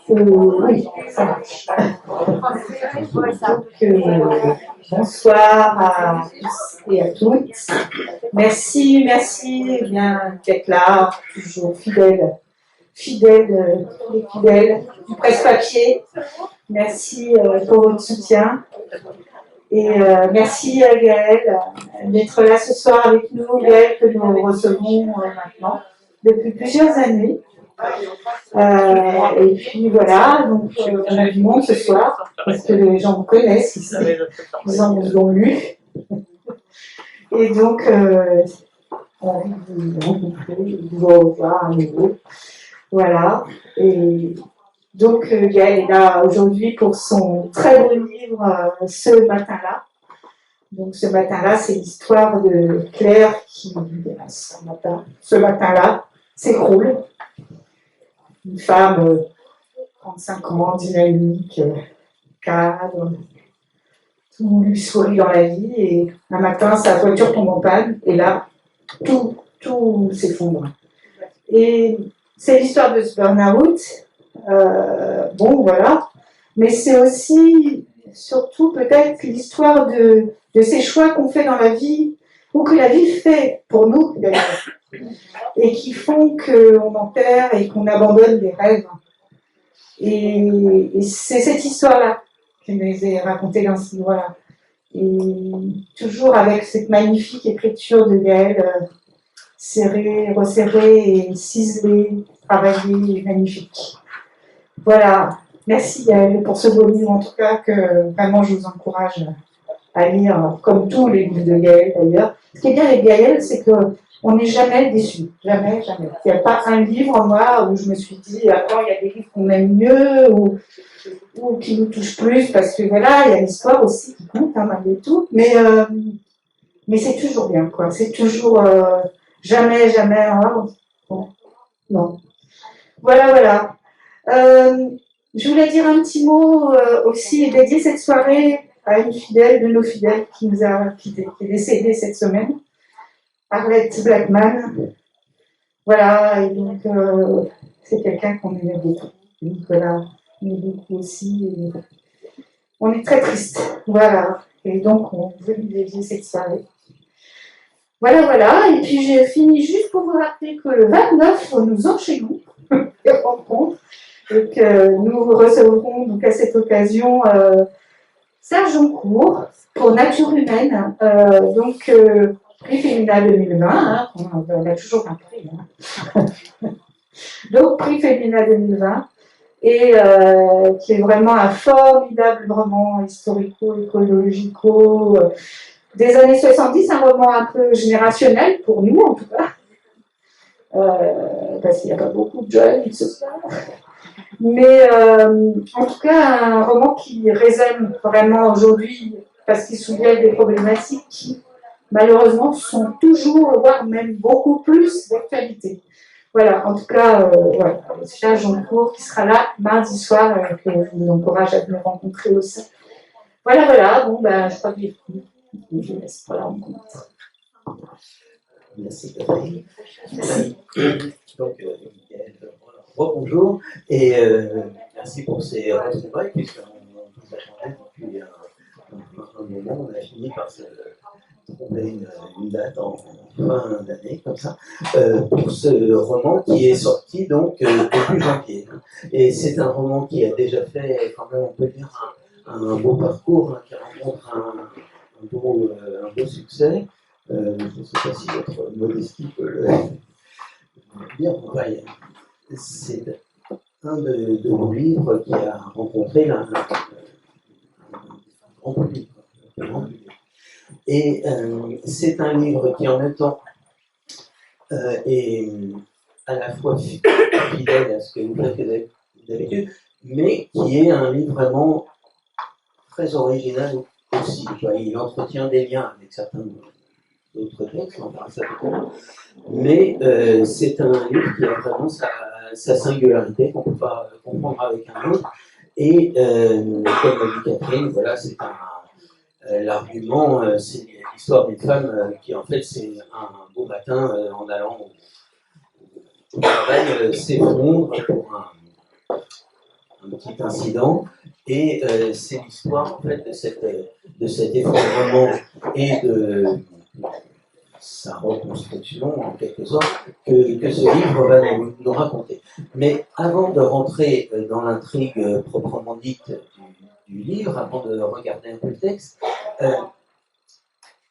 Oui, ça marche. Bonsoir à tous et à toutes. Merci bien d'être là, toujours fidèles du presse-papier. Merci pour votre soutien. Et merci à Gaëlle d'être là ce soir avec nous, Gaëlle que nous recevons maintenant depuis plusieurs années. Et puis voilà, donc on a du monde ce soir, parce que les gens vous connaissent ici, ils en ont lu. Et donc, on a envie de vous rencontrer, de vous revoir à nouveau. Voilà. Et donc, Gaëlle est là aujourd'hui pour son très beau livre, Ce matin-là. Donc, ce matin-là, c'est l'histoire de Claire qui, ce matin-là, s'écroule. Une femme, 35 ans, dynamique, cadre, tout lui sourit dans la vie, et un matin, sa voiture tombe en panne, et là, tout s'effondre. Et c'est l'histoire de ce burn-out, bon, voilà, mais c'est aussi, surtout peut-être, l'histoire de ces choix qu'on fait dans la vie, ou que la vie fait pour nous, d'ailleurs, et qui font qu'on en perd et qu'on abandonne des rêves. Et c'est cette histoire-là qui me les a racontée dans ce livre-là. Et toujours avec cette magnifique écriture de Gaëlle, serrée, resserrée et ciselée, travaillée, magnifique. Voilà. Merci Gaëlle pour ce beau livre, en tout cas, que vraiment je vous encourage à lire, comme tous les livres de Gaëlle d'ailleurs. Ce qui est bien avec Gaëlle, c'est qu'on n'est jamais déçu. Jamais. Il n'y a pas un livre, moi, où je me suis dit, attends, il y a des livres qu'on aime mieux, ou qui nous touchent plus, parce que voilà, il y a l'histoire aussi qui compte, hein, malgré tout. Mais c'est toujours bien, quoi. C'est toujours jamais, bon, non. Voilà. Je voulais dire un petit mot aussi et dédier cette soirée à une fidèle de nos fidèles qui nous a quittés, qui est décédée cette semaine, Arlette Blackman. Voilà, et donc c'est quelqu'un qu'on aimait beaucoup. Nicolas aimait beaucoup aussi. Et on est très triste, voilà. Et donc on veut lui dédier cette soirée. Voilà. Et puis j'ai fini juste pour vous rappeler que le 29, nous enchaînons les rencontres. Et que nous recevrons donc à cette occasion Serge Joncourt pour Nature humaine, prix Fémina 2020, hein, on a toujours un prix. Hein. Donc prix Fémina 2020, et qui est vraiment un formidable roman historico-écologico des années 70, un roman un peu générationnel pour nous en tout cas, parce qu'il n'y a pas beaucoup de jeunes ce soir. Mais en tout cas, un roman qui résonne vraiment aujourd'hui parce qu'il soulève des problématiques qui, malheureusement, sont toujours, voire même beaucoup plus d'actualité. Voilà, en tout cas, Serge Joncourt qui sera là mardi soir, que je vous encourage à nous rencontrer aussi. Voilà, bon, je crois que je laisse pour la rencontre. Merci, Catherine. Donc, bonjour, et merci pour ces retrouvailles, puisqu'on nous attendait depuis un moment, on a fini par se trouver une date en fin d'année, comme ça, pour ce roman qui est sorti donc début janvier. Et c'est un roman qui a déjà fait, quand même, on peut dire, un beau parcours, hein, qui rencontre un beau succès. Je ne sais pas si votre modestie peut le dire. C'est un de vos livres qui a rencontré un grand public. Et c'est un livre qui, en même temps, est à la fois fidèle à ce que vous faites d'habitude, mais qui est un livre vraiment très original aussi. Il entretient des liens avec certains d'autres textes, on parle ça tout à l'heure. Mais c'est un livre qui a vraiment sa singularité, qu'on ne peut pas comprendre avec un autre. Et comme l'a dit Catherine, voilà, c'est L'argument, c'est l'histoire d'une femme qui, en fait, c'est un beau matin, en allant au travail, s'effondre pour un petit incident. Et c'est l'histoire, en fait, de cet effondrement et de sa reconstruction, en quelque sorte, que ce livre va nous raconter. Mais avant de rentrer dans l'intrigue proprement dite du livre, avant de regarder un peu le texte,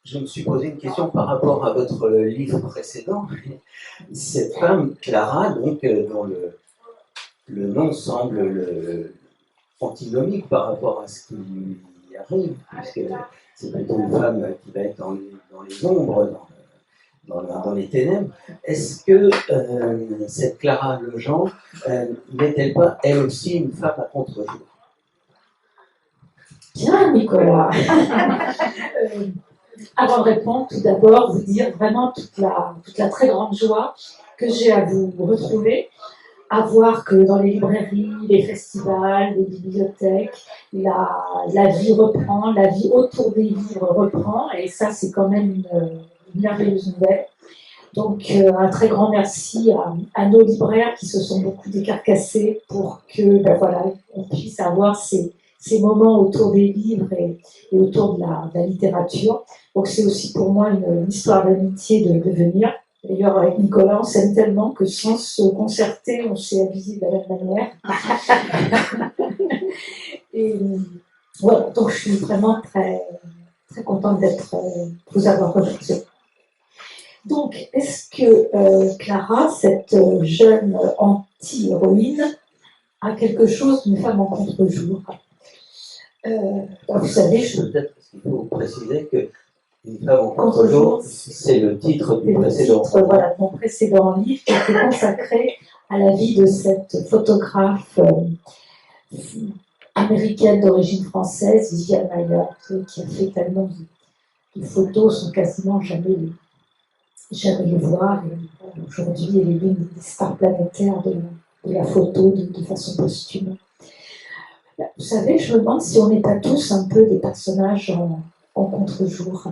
je me suis posé une question par rapport à votre livre précédent. Cette femme, Clara, donc, dont le nom semble antinomique par rapport à ce qui lui arrive, puisque c'est plutôt une femme qui va être dans les ombres, dans les ténèbres. Est-ce que cette Clara Lejean n'est-elle pas, elle aussi, une femme à contre-jour? Bien, Nicolas. Avant de répondre, tout d'abord, vous dire vraiment toute la très grande joie que j'ai à vous retrouver, à voir que dans les librairies, les festivals, les bibliothèques, la vie reprend, la vie autour des livres reprend, et ça, c'est quand même une merveilleuse nouvelle. Donc, un très grand merci à nos libraires qui se sont beaucoup décarcassés pour que, voilà, on puisse avoir ces moments autour des livres et autour de la littérature. Donc, c'est aussi pour moi une histoire d'amitié de venir. D'ailleurs, avec Nicolas, on s'aime tellement que sans se concerter, on s'est avisé de la même manière. Et voilà, donc je suis vraiment très, très contente vous avoir rejoint. Donc, est-ce que Clara, cette jeune anti-héroïne, a quelque chose d'une femme en contre-jour? Vous savez, peut-être parce qu'il faut préciser que Une femme en contre-jour, c'est le titre du précédent. Voilà, mon précédent livre qui était consacré à la vie de cette photographe américaine d'origine française, Viviane Mayer, qui a fait tellement de photos, sont quasiment jamais les voir. Et aujourd'hui, elle est l'une des stars planétaires de la photo de façon posthume. Vous savez, je me demande si on n'est pas tous un peu des personnages en contre-jour.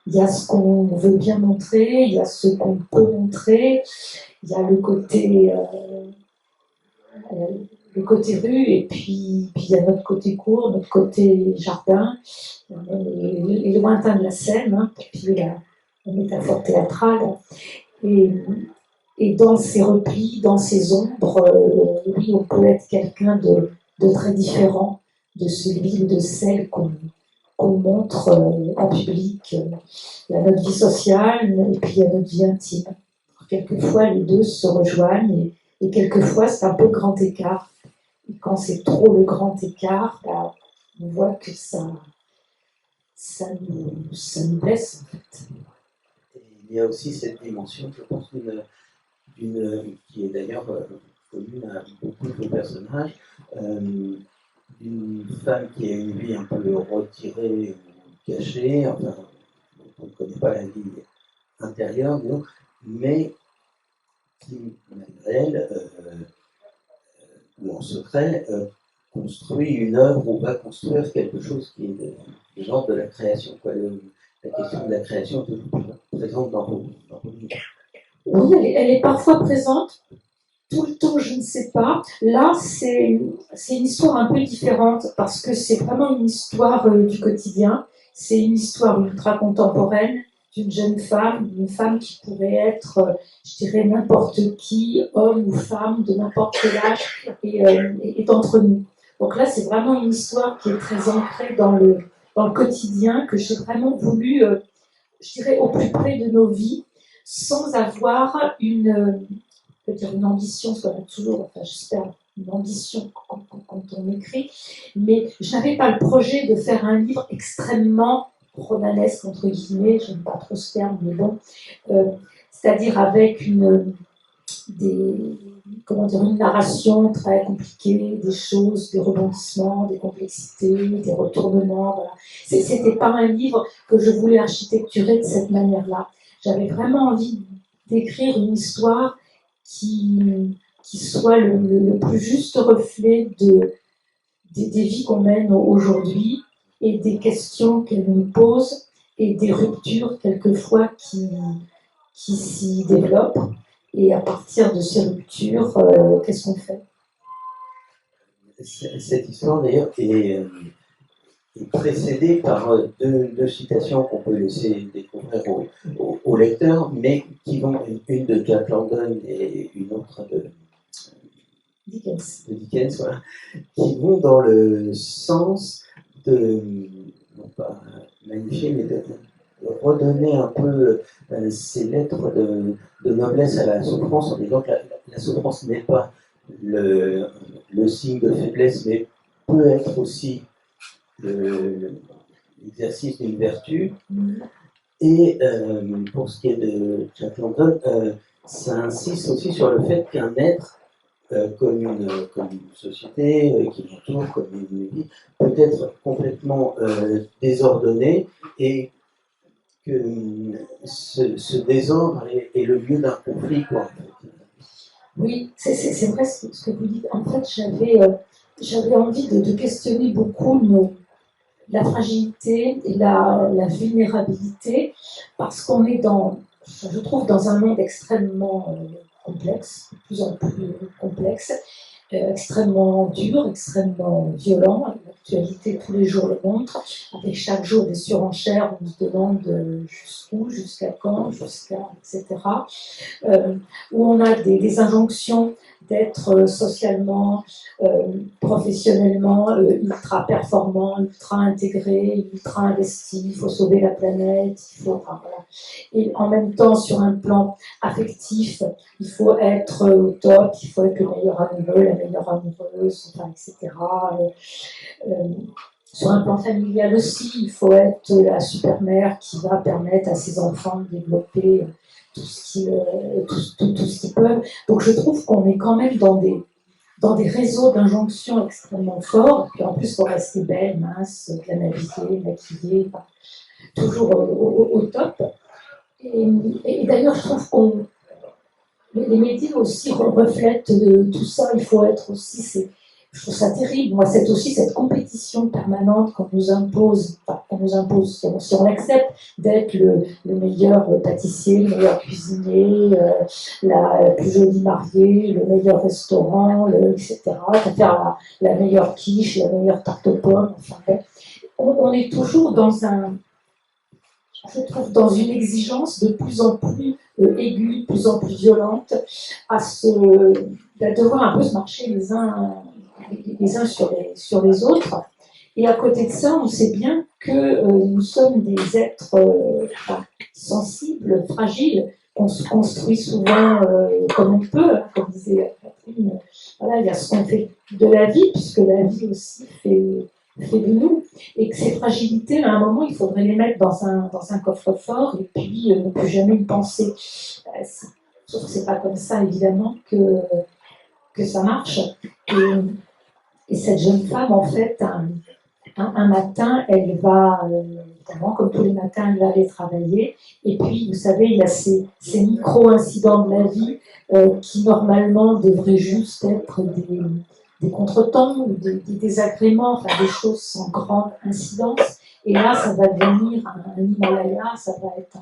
Il y a ce qu'on veut bien montrer, il y a ce qu'on peut montrer, il y a le côté rue, et puis il y a notre côté court, notre côté jardin, et lointain de la scène, hein, puis la métaphore théâtrale. Et dans ces replis, dans ces ombres, oui, on peut être quelqu'un de très différent de celui ou de celle qu'on montre en public. Il y a notre vie sociale et puis il y a notre vie intime. Quelquefois, les deux se rejoignent et quelquefois, c'est un peu le grand écart. Et quand c'est trop le grand écart, on voit que ça nous blesse, en fait. Et il y a aussi cette dimension, je pense, qui est d'ailleurs commune à beaucoup de personnages, d'une femme qui a une vie un peu retirée ou cachée, enfin, on ne connaît pas la vie intérieure, mais qui, malgré elle, ou en secret, construit une œuvre ou va construire quelque chose qui est de l'ordre de la création. La question de la création est toujours présente dans vos livres. Oui, elle est parfois présente. Tout le temps, je ne sais pas. Là, c'est une histoire un peu différente parce que c'est vraiment une histoire du quotidien. C'est une histoire ultra contemporaine d'une jeune femme, une femme qui pourrait être, je dirais, n'importe qui, homme ou femme, de n'importe quel âge, et d'entre nous. Donc là, c'est vraiment une histoire qui est très ancrée dans le quotidien, que j'ai vraiment voulu, je dirais, au plus près de nos vies, sans avoir une ambition, parce qu'on a toujours, enfin j'espère, une ambition quand on écrit, mais je n'avais pas le projet de faire un livre extrêmement romanesque, entre guillemets, j'aime pas trop ce terme, mais bon, c'est-à-dire avec une narration très compliquée, des choses, des rebondissements, des complexités, des retournements, voilà. C'était pas un livre que je voulais architecturer de cette manière-là. J'avais vraiment envie d'écrire une histoire qui soit le plus juste reflet des vies qu'on mène aujourd'hui, et des questions qu'elle nous pose et des ruptures quelquefois qui s'y développent. Et à partir de ces ruptures, qu'est-ce qu'on fait? Cette histoire d'ailleurs est précédée par deux citations qu'on peut laisser découvrir au lecteur, mais qui vont, une de Jack London et une autre de Dickens, voilà, qui vont dans le sens de, non pas magnifier, mais de redonner un peu ces lettres de noblesse à la souffrance, en disant que la souffrance n'est pas le signe de faiblesse, mais peut être aussi l'exercice d'une vertu. Et pour ce qui est de Jack London, ça insiste aussi sur le fait qu'un être, comme une société qui l'entoure, comme une vie, peut être complètement désordonné, et que ce désordre est le lieu d'un conflit, quoi, en fait. Oui, c'est vrai ce que vous dites. En fait, j'avais envie de questionner beaucoup la fragilité et la vulnérabilité, parce qu'on est je trouve, dans un monde extrêmement complexe, de plus en plus complexe, extrêmement dur, extrêmement violent. L'actualité tous les jours le montre, avec chaque jour des surenchères, on se demande jusqu'où, jusqu'à quand, etc. Où on a des injonctions d'être socialement, professionnellement ultra performant, ultra intégré, ultra investi, il faut sauver la planète, voilà. Et en même temps, sur un plan affectif, il faut être au top, il faut être le meilleur amoureux, la meilleure amoureuse, enfin, etc. Sur un plan familial aussi, il faut être la super mère qui va permettre à ses enfants de développer tout ce qu'ils peuvent. Donc je trouve qu'on est quand même dans des réseaux d'injonctions extrêmement forts. Puis en plus, il faut rester belle, mince, glamabisée, maquillée, enfin, toujours au top. Et d'ailleurs, je trouve qu'on les médias aussi reflètent tout ça. Il faut être aussi, je trouve ça terrible. Moi, c'est aussi cette compétition permanente qu'on nous impose, si on accepte d'être le meilleur pâtissier, le meilleur cuisinier, la plus jolie mariée, le meilleur restaurant, etc. Faire la meilleure quiche, la meilleure tarte aux pommes. Enfin, on est toujours je trouve, dans une exigence de plus en plus aiguë, de plus en plus violente, à devoir un peu se marcher les uns sur les autres. Et à côté de ça, on sait bien que nous sommes des êtres sensibles, fragiles, qu'on se construit souvent comme on peut, hein, comme disait Catherine. Voilà, il y a ce qu'on fait de la vie, puisque la vie aussi fait de nous, et que ces fragilités, à un moment, il faudrait les mettre dans un coffre-fort, et puis ne plus jamais y penser. Sauf que c'est pas comme ça, évidemment, que ça marche. Et cette jeune femme, en fait, un matin, elle va, évidemment, comme tous les matins, elle va aller travailler. Et puis, vous savez, il y a ces micro-incidents de la vie qui, normalement, devraient juste être des contretemps ou des désagréments, enfin des choses sans grande incidence. Et là, ça va devenir un Himalaya, ça va être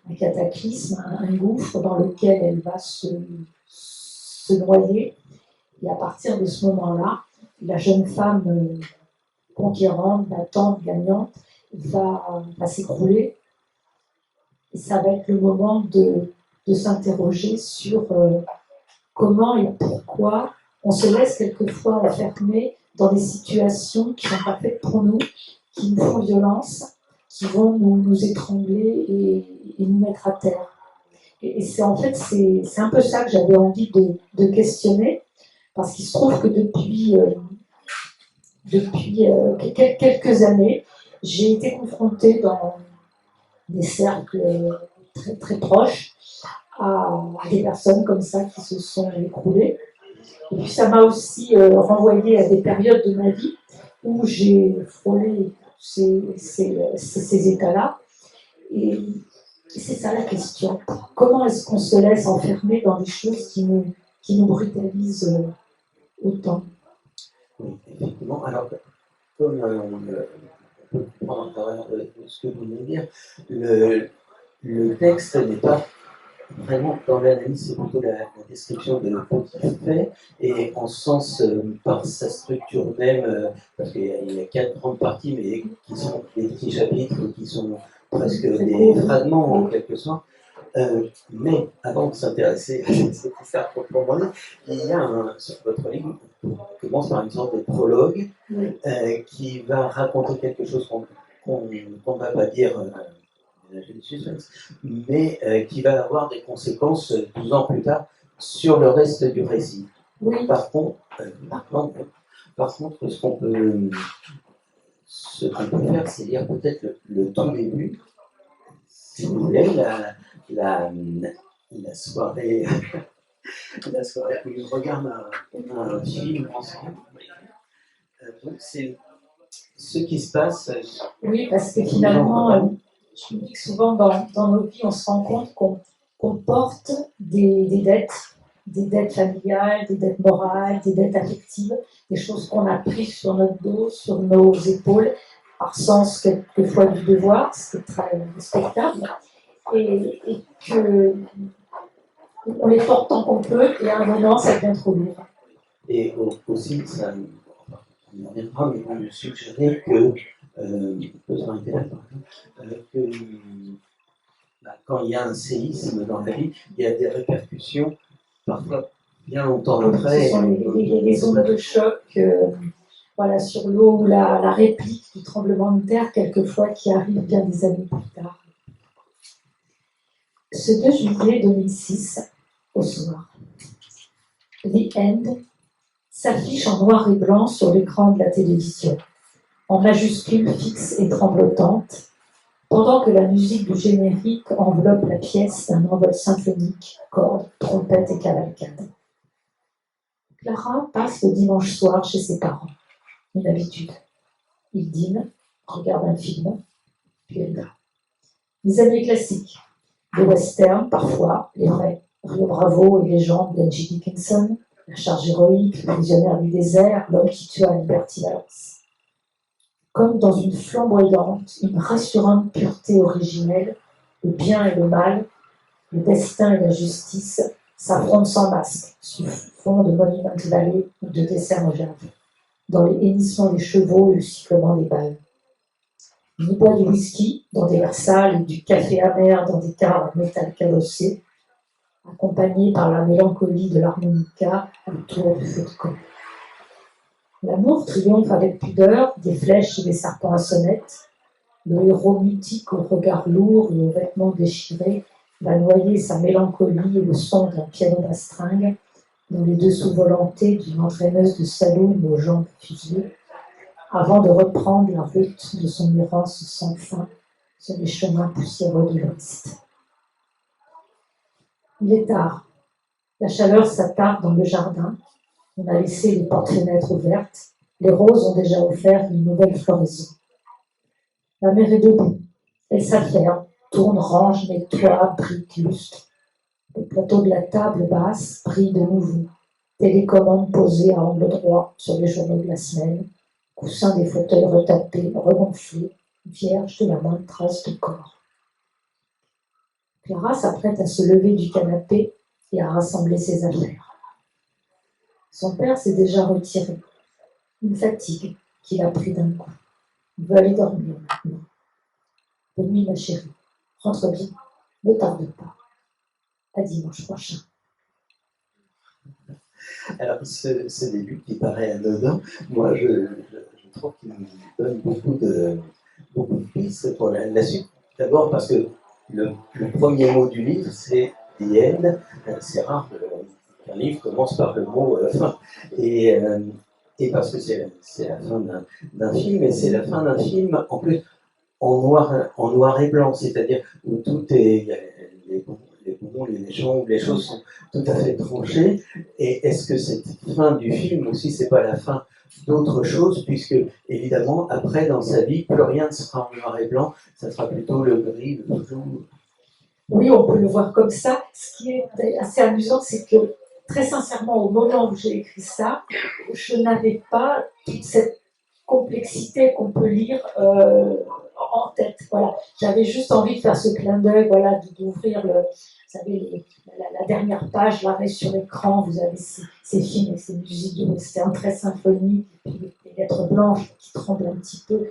un cataclysme, un gouffre dans lequel elle va se noyer. Et à partir de ce moment-là, la jeune femme conquérante, battante, gagnante, va s'écrouler. Et ça va être le moment de s'interroger sur comment et pourquoi on se laisse quelquefois enfermer dans des situations qui ne sont pas faites pour nous, qui nous font violence, qui vont nous étrangler et nous mettre à terre. Et c'est en fait, c'est un peu ça que j'avais envie de questionner, parce qu'il se trouve que depuis quelques années, j'ai été confrontée dans des cercles très, très proches à des personnes comme ça qui se sont écroulées. Et puis ça m'a aussi renvoyé à des périodes de ma vie où j'ai frôlé ces états-là. Et c'est ça la question. Comment est-ce qu'on se laisse enfermer dans des choses qui nous brutalisent autant? Oui, effectivement. Alors, comme peux comprendre à travers ce que vous venez de dire. Le texte n'est pas vraiment dans l'analyse, c'est plutôt la description de ce qu'il fait, et en sens, par sa structure même, parce qu'il y a 4 grandes parties, mais qui sont des petits chapitres, qui sont presque des fragments en quelque sorte. Mais avant de s'intéresser à cette histoire proprement dit, il y a sur votre livre, on commence par une sorte de prologue qui va raconter quelque chose qu'on ne va pas dire mais qui va avoir des conséquences 12 ans plus tard sur le reste du récit. Oui. Par contre, ce qu'on peut faire, c'est lire peut-être le tout début, si vous voulez, la soirée, la soirée où ils regardent un film ensemble. Donc c'est ce qui se passe. Oui, parce que finalement, je me dis que souvent dans nos vies, on se rend compte qu'on porte des dettes familiales, des dettes morales, des dettes affectives, des choses qu'on a prises sur notre dos, sur nos épaules, par sens quelquefois du devoir, ce qui est très respectable, et que on les porte tant qu'on peut, et à un moment, ça devient trop lourd. Et aussi, ça, on y reviendra, mais vous me suggérez que, quand il y a un séisme dans la vie, il y a des répercussions, parfois bien longtemps après. Ce sont les ondes de choc voilà, sur l'eau ou la réplique du tremblement de terre, quelquefois, qui arrive bien des années plus tard. Ce 2 juillet 2006, au soir, The End s'affiche en noir et blanc sur l'écran de la télévision, en majuscules fixes et tremblotantes, pendant que la musique du générique enveloppe la pièce d'un envol symphonique, cordes, trompettes et cavalcade. Clara passe le dimanche soir chez ses parents, une habitude. Ils dînent, regardent un film, puis elle va. Des amis classiques, des westerns parfois, les vrais, Rio Bravo et Légende d'Angie Dickinson, La charge héroïque, Le visionnaire du désert, L'homme qui tua Liberty Valance. Comme dans une flamboyante, une rassurante pureté originelle, le bien et le mal, le destin et la justice s'affrontent sans masque, sur fond de Monument Valley ou de Dessert Mojave, dans les hennissements des chevaux et le sifflement des balles. Il boit du whisky dans des verres sales et du café amer dans des caves en métal cabossé, accompagné par la mélancolie de l'harmonica autour du feu de camp. L'amour triomphe avec pudeur des flèches et des serpents à sonnette. Le héros mythique au regard lourd et aux vêtements déchirés va noyer sa mélancolie et le son d'un piano d'astringue dans les dessous volontés d'une entraîneuse de saloon aux jambes fusées, avant de reprendre la route de son errance sans fin sur les chemins poussiéreux de l'Ouest. Il est tard. La chaleur s'attarde dans le jardin. On a laissé les portes-fenêtres ouvertes. Les roses ont déjà offert une nouvelle floraison. La mère est debout. Elle s'affaire, tourne, range, nettoie, brique, lustre. Le plateau de la table basse brille de nouveau. Télécommande posée à angle droit sur les journaux de la semaine. Coussins des fauteuils retapés, regonflés, vierges de la moindre trace de corps. Clara s'apprête à se lever du canapé et à rassembler ses affaires. Son père s'est déjà retiré. Une fatigue qu'il a pris d'un coup. Il veut aller dormir maintenant. Bonne nuit, ma chérie. Rentre bien. Ne tarde pas. À dimanche prochain. Alors, ce début qui paraît anodin, moi, je trouve qu'il nous donne beaucoup de pistes pour la suite. D'abord parce que le premier mot du livre, c'est « the end ». C'est rare qu'un livre commence par le mot « fin ». Et parce que c'est la fin d'un film, et c'est la fin d'un film, en plus, en noir et blanc, c'est-à-dire où tout est... les bons, les méchants, où les choses sont tout à fait tranchées. Et est-ce que cette fin du film aussi, c'est pas la fin d'autre chose, puisque évidemment, après, dans sa vie, plus rien ne sera en noir et blanc, ça sera plutôt le gris, le rouge. Oui, on peut le voir comme ça. Ce qui est assez amusant, c'est que, très sincèrement, au moment où j'ai écrit ça, je n'avais pas toute cette complexité qu'on peut lire en tête. Voilà. J'avais juste envie de faire ce clin d'œil, voilà, d'ouvrir le, vous savez, la dernière page, l'arrêt sur l'écran, vous avez ces films et ces musiques de western très symphoniques, et puis les lettres blanches qui tremblent un petit peu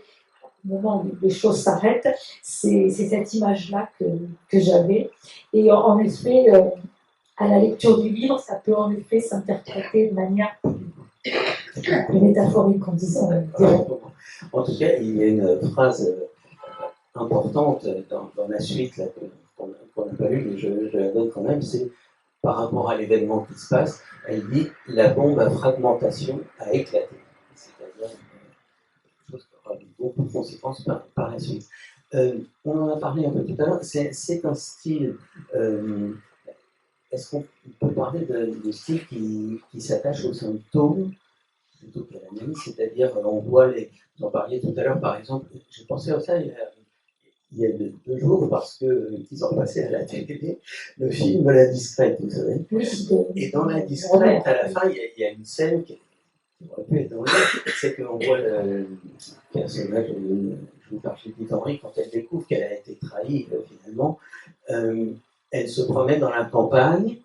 au moment où les choses s'arrêtent. C'est cette image-là que j'avais. Et en effet, à la lecture du livre, ça peut en effet s'interpréter de manière plus métaphorique, en disant. En tout cas, il y a une phrase importante dans la suite là, qu'on n'a pas lue, mais je la donne quand même, c'est par rapport à l'événement qui se passe, elle dit la bombe à fragmentation a éclaté. C'est-à-dire quelque chose qui aura beaucoup de conséquences par la suite. On en a parlé un peu tout à l'heure, c'est un style. Est-ce qu'on peut parler de style qui s'attache aux symptômes plutôt qu'à l'analyse, c'est-à-dire on voit vous en parliez tout à l'heure par exemple, j'ai pensé à ça il y a 2 jours parce qu'ils ont passé à la télé le film La Discrète, vous savez. Et dans La Discrète, à la fin, il y a une scène qui aurait pu être dans le livre, c'est qu'on voit le personnage joué par Judith Henry, quand elle découvre qu'elle a été trahie finalement, elle se promène dans la campagne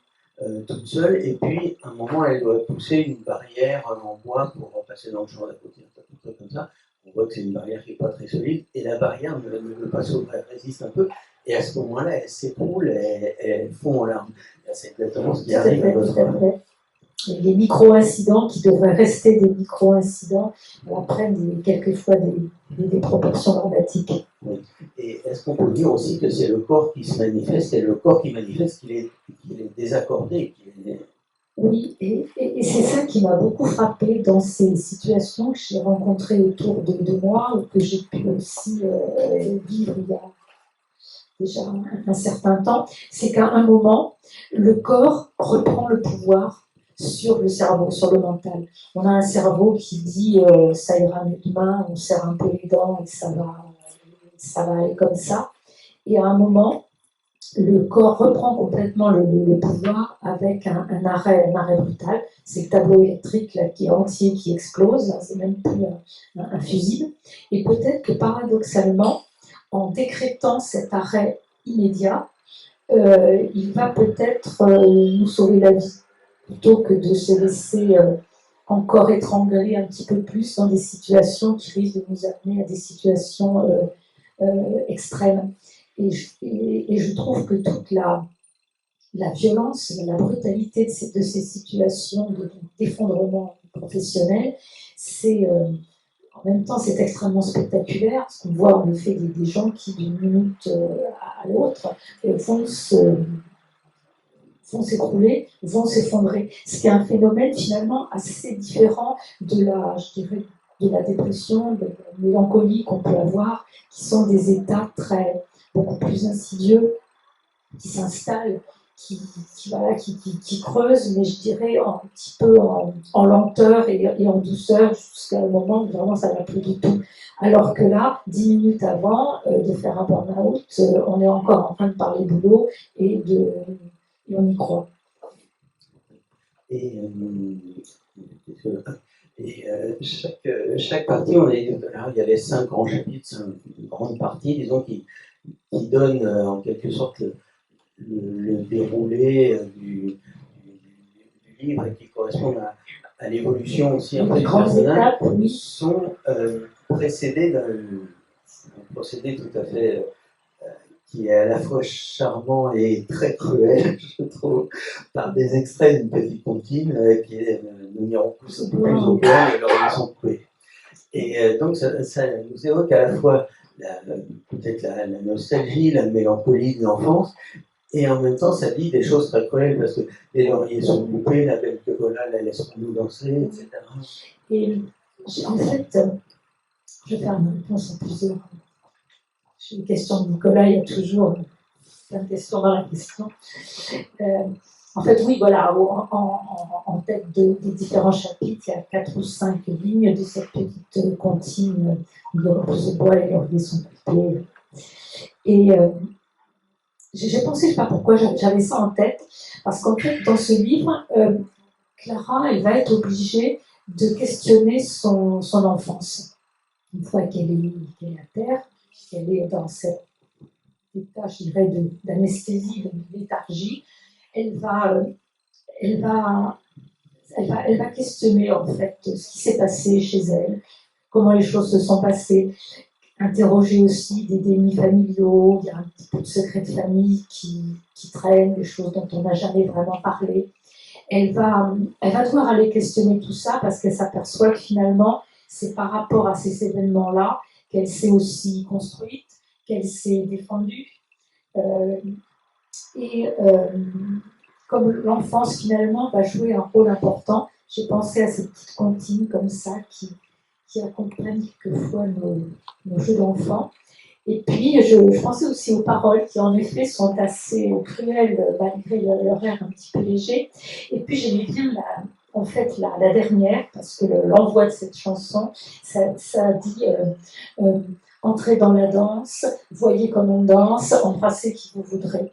toute seule, et puis à un moment elle doit pousser une barrière en bois pour passer dans le champ d'à côté, un truc comme ça. On voit que c'est une barrière qui n'est pas très solide, et la barrière ne veut pas s'ouvrir, elle résiste un peu, et à ce moment-là, elle s'écroule, elle fond en larmes. C'est exactement ce qui arrive à votre... Les micro-incidents qui devraient rester des micro-incidents prennent quelquefois des proportions dramatiques. Oui. Et est-ce qu'on peut dire aussi que c'est le corps qui se manifeste, et le corps qui manifeste qu'il est désaccordé, Oui, et c'est ça qui m'a beaucoup frappé dans ces situations que j'ai rencontrées autour de moi, ou que j'ai pu aussi vivre il y a déjà un certain temps, c'est qu'à un moment, le corps reprend le pouvoir sur le cerveau, sur le mental. On a un cerveau qui dit ça ira mieux demain, on serre un peu les dents et ça va aller comme ça. Et à un moment, le corps reprend complètement le pouvoir avec un arrêt brutal. C'est le tableau électrique là, qui est entier, qui explose, c'est même plus un fusible. Et peut-être que paradoxalement, en décrétant cet arrêt immédiat, il va peut-être nous sauver la vie, plutôt que de se laisser encore étrangler un petit peu plus dans des situations qui risquent de nous amener à des situations extrêmes. Et je trouve que toute la violence, la brutalité de ces situations d'effondrement professionnel, c'est en même temps c'est extrêmement spectaculaire, parce qu'on voit en effet des gens qui d'une minute à l'autre vont s'écrouler, vont s'effondrer. C'est un phénomène finalement assez différent de la dépression, de la mélancolie qu'on peut avoir, qui sont des états beaucoup plus insidieux, qui s'installent, qui creusent, mais je dirais un petit peu en lenteur et en douceur, jusqu'à un moment où vraiment ça ne va plus du tout. Alors que là, 10 minutes avant de faire un burn-out, on est encore en train de parler boulot et on y croit. Et chaque partie, il y avait 5 grands chapitres, une grande partie, disons, qui donne en quelque sorte le déroulé du livre, et qui correspondent à l'évolution aussi un peu du personnage, sont précédés d'un procédé tout à fait qui est à la fois charmant et très cruel, je trouve, par des extraits d'une petite comptine qui est nous n'irons plus au bois et leur ils sont coupés. Et donc ça nous évoque à la fois peut-être la nostalgie, la mélancolie de l'enfance, et en même temps ça dit des choses très cruelles, parce que les lauriers sont coupés, la belle Kekola la laisse nous danser, etc. Et en fait, je vais faire une réponse en plusieurs. J'ai une question de Nicolas, il y a toujours plein de questions dans la question. En fait, oui, voilà, en tête des différents chapitres, il y a 4 ou 5 lignes de cette petite comptine où le repose de bois et les lauriers sont coupés. Et j'ai pensé, je ne sais pas pourquoi j'avais ça en tête, parce qu'en fait, dans ce livre, Clara, elle va être obligée de questionner son enfance. une fois qu'elle est à terre, qu'elle est dans cet état, je dirais, d'anesthésie, de léthargie, elle va, elle va, elle va questionner en fait ce qui s'est passé chez elle, comment les choses se sont passées, interroger aussi des dénis familiaux, il y a un petit peu de secrets de famille qui traînent, des choses dont on n'a jamais vraiment parlé. Elle va devoir aller questionner tout ça parce qu'elle s'aperçoit que finalement, c'est par rapport à ces événements-là qu'elle s'est aussi construite, qu'elle s'est défendue. Et comme l'enfance finalement va jouer un rôle important, j'ai pensé à ces petites comptines comme ça qui accompagnent quelquefois nos jeux d'enfants. Et puis, je pensais aussi aux paroles qui, en effet, sont assez cruelles malgré leur air un petit peu léger. Et puis, j'aimais bien la dernière, parce que l'envoi de cette chanson, ça dit entrez dans la danse, voyez comme on danse, embrassez qui vous voudrez.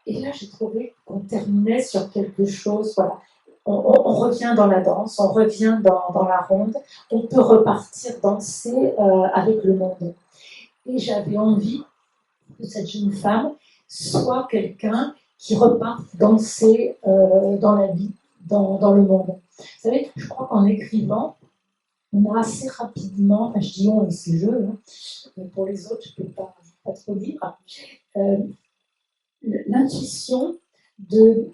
Et là, j'ai trouvé qu'on terminait sur quelque chose, voilà. On revient dans la danse, on revient dans la ronde, on peut repartir danser avec le monde. Et j'avais envie que cette jeune femme soit quelqu'un qui reparte danser dans la vie, dans le monde. Vous savez, je crois qu'en écrivant, on a assez rapidement, enfin je dis on, c'est je, mais pour les autres, je ne peux pas trop dire, l'intuition de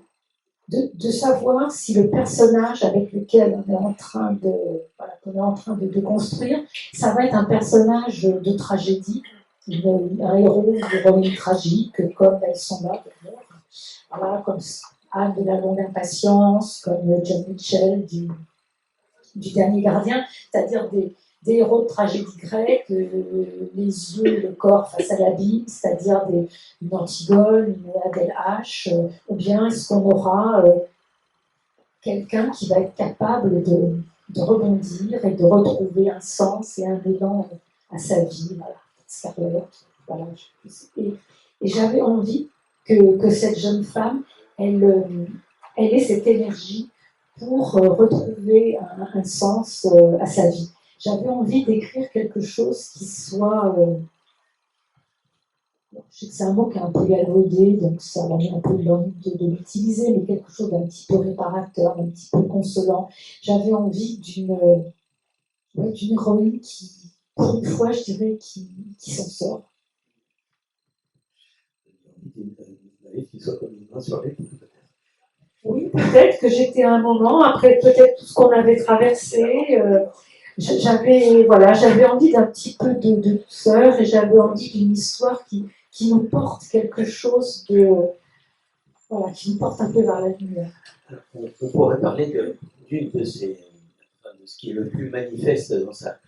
savoir si le personnage avec lequel on est en train de construire, ça va être un personnage de tragédie, un héros de héroïne tragique, comme elles sont là, voilà, comme Anne de la Longue Impatience, comme John Mitchell du Dernier Gardien, c'est-à-dire des héros de tragédie grecque, les yeux et le corps face à l'abîme, c'est-à-dire une Antigone, une Adèle H, ou bien est-ce qu'on aura quelqu'un qui va être capable de rebondir et de retrouver un sens et un élan à sa vie, voilà, Scarlett, voilà. Et j'avais envie que cette jeune femme, elle ait cette énergie pour retrouver un sens à sa vie. J'avais envie d'écrire quelque chose qui soit... je sais que c'est un mot qui est un peu galvaudé, donc ça m'a mis un peu de l'utiliser, mais quelque chose d'un petit peu réparateur, d'un petit peu consolant. J'avais envie d'une héroïne qui, pour une fois, je dirais, qui s'en sort. Qui soit comme une main sur les coups, peut-être. Oui, peut-être que j'étais à un moment, après peut-être tout ce qu'on avait traversé, j'avais envie d'un petit peu de douceur et j'avais envie d'une histoire qui nous porte quelque chose qui nous porte un peu vers la lumière. On pourrait parler d'une de ce qui est le plus manifeste dans sa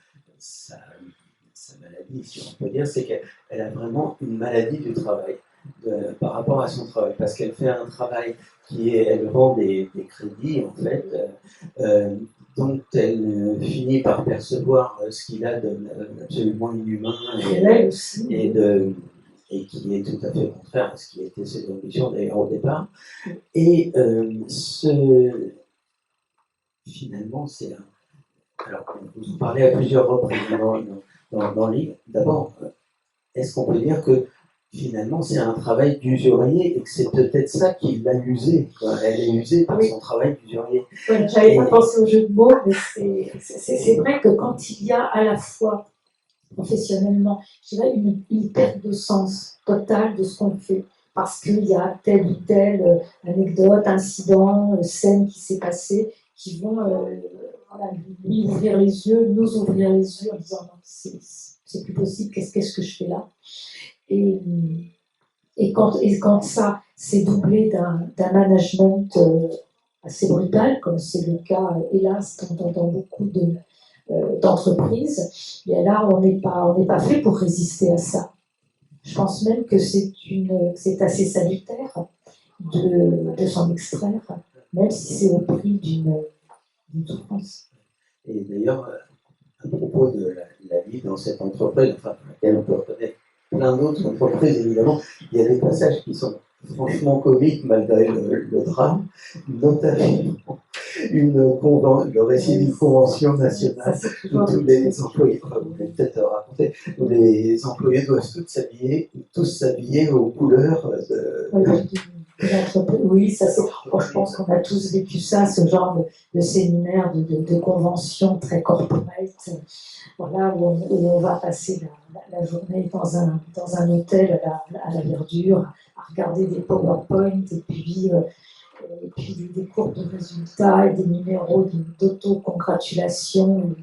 maladie, si on peut dire, c'est qu'elle a vraiment une maladie du travail. Par rapport à son travail, parce qu'elle fait un travail elle vend des crédits en fait, dont elle finit par percevoir ce qu'il a d'absolument inhumain et qui est tout à fait contraire à ce qui était ses ambitions d'ailleurs au départ. Et finalement, c'est alors vous parlez à plusieurs reprises dans le livre. D'abord, est-ce qu'on peut dire que finalement, c'est un travail d'usurier et que c'est peut-être ça qui l'a usée. Elle est usée par son travail d'usurier. Ouais, j'avais pas pensé au jeu de mots, mais c'est vrai que quand il y a à la fois, professionnellement, je dirais une perte de sens totale de ce qu'on fait, parce qu'il y a telle ou telle anecdote, incident, scène qui s'est passée, qui vont lui ouvrir les yeux, nous ouvrir les yeux en disant non, c'est plus possible, qu'est-ce que je fais là? Et quand ça s'est doublé d'un management assez brutal, comme c'est le cas, hélas, dans beaucoup d'entreprises, et là, on n'est pas fait pour résister à ça. Je pense même que c'est assez salutaire de s'en extraire, même si c'est au prix d'une souffrance. Et d'ailleurs, à propos de la vie dans cette entreprise, enfin, dans laquelle on peut reconnaître plein d'autres entreprises, évidemment, il y a des passages qui sont franchement comiques malgré le drame, notamment le récit d'une convention Ça, nationale c'est où toujours tous les employés, enfin, vous l'avez peut-être raconté, où les employés doivent tous s'habiller aux couleurs de. Oui, ça c'est. Oh, je pense qu'on a tous vécu ça, ce genre de séminaire, de convention très corporate, voilà, où on va passer la journée dans un hôtel à la verdure, à regarder des PowerPoint et puis des cours de résultats et des numéros d'autocongratulation,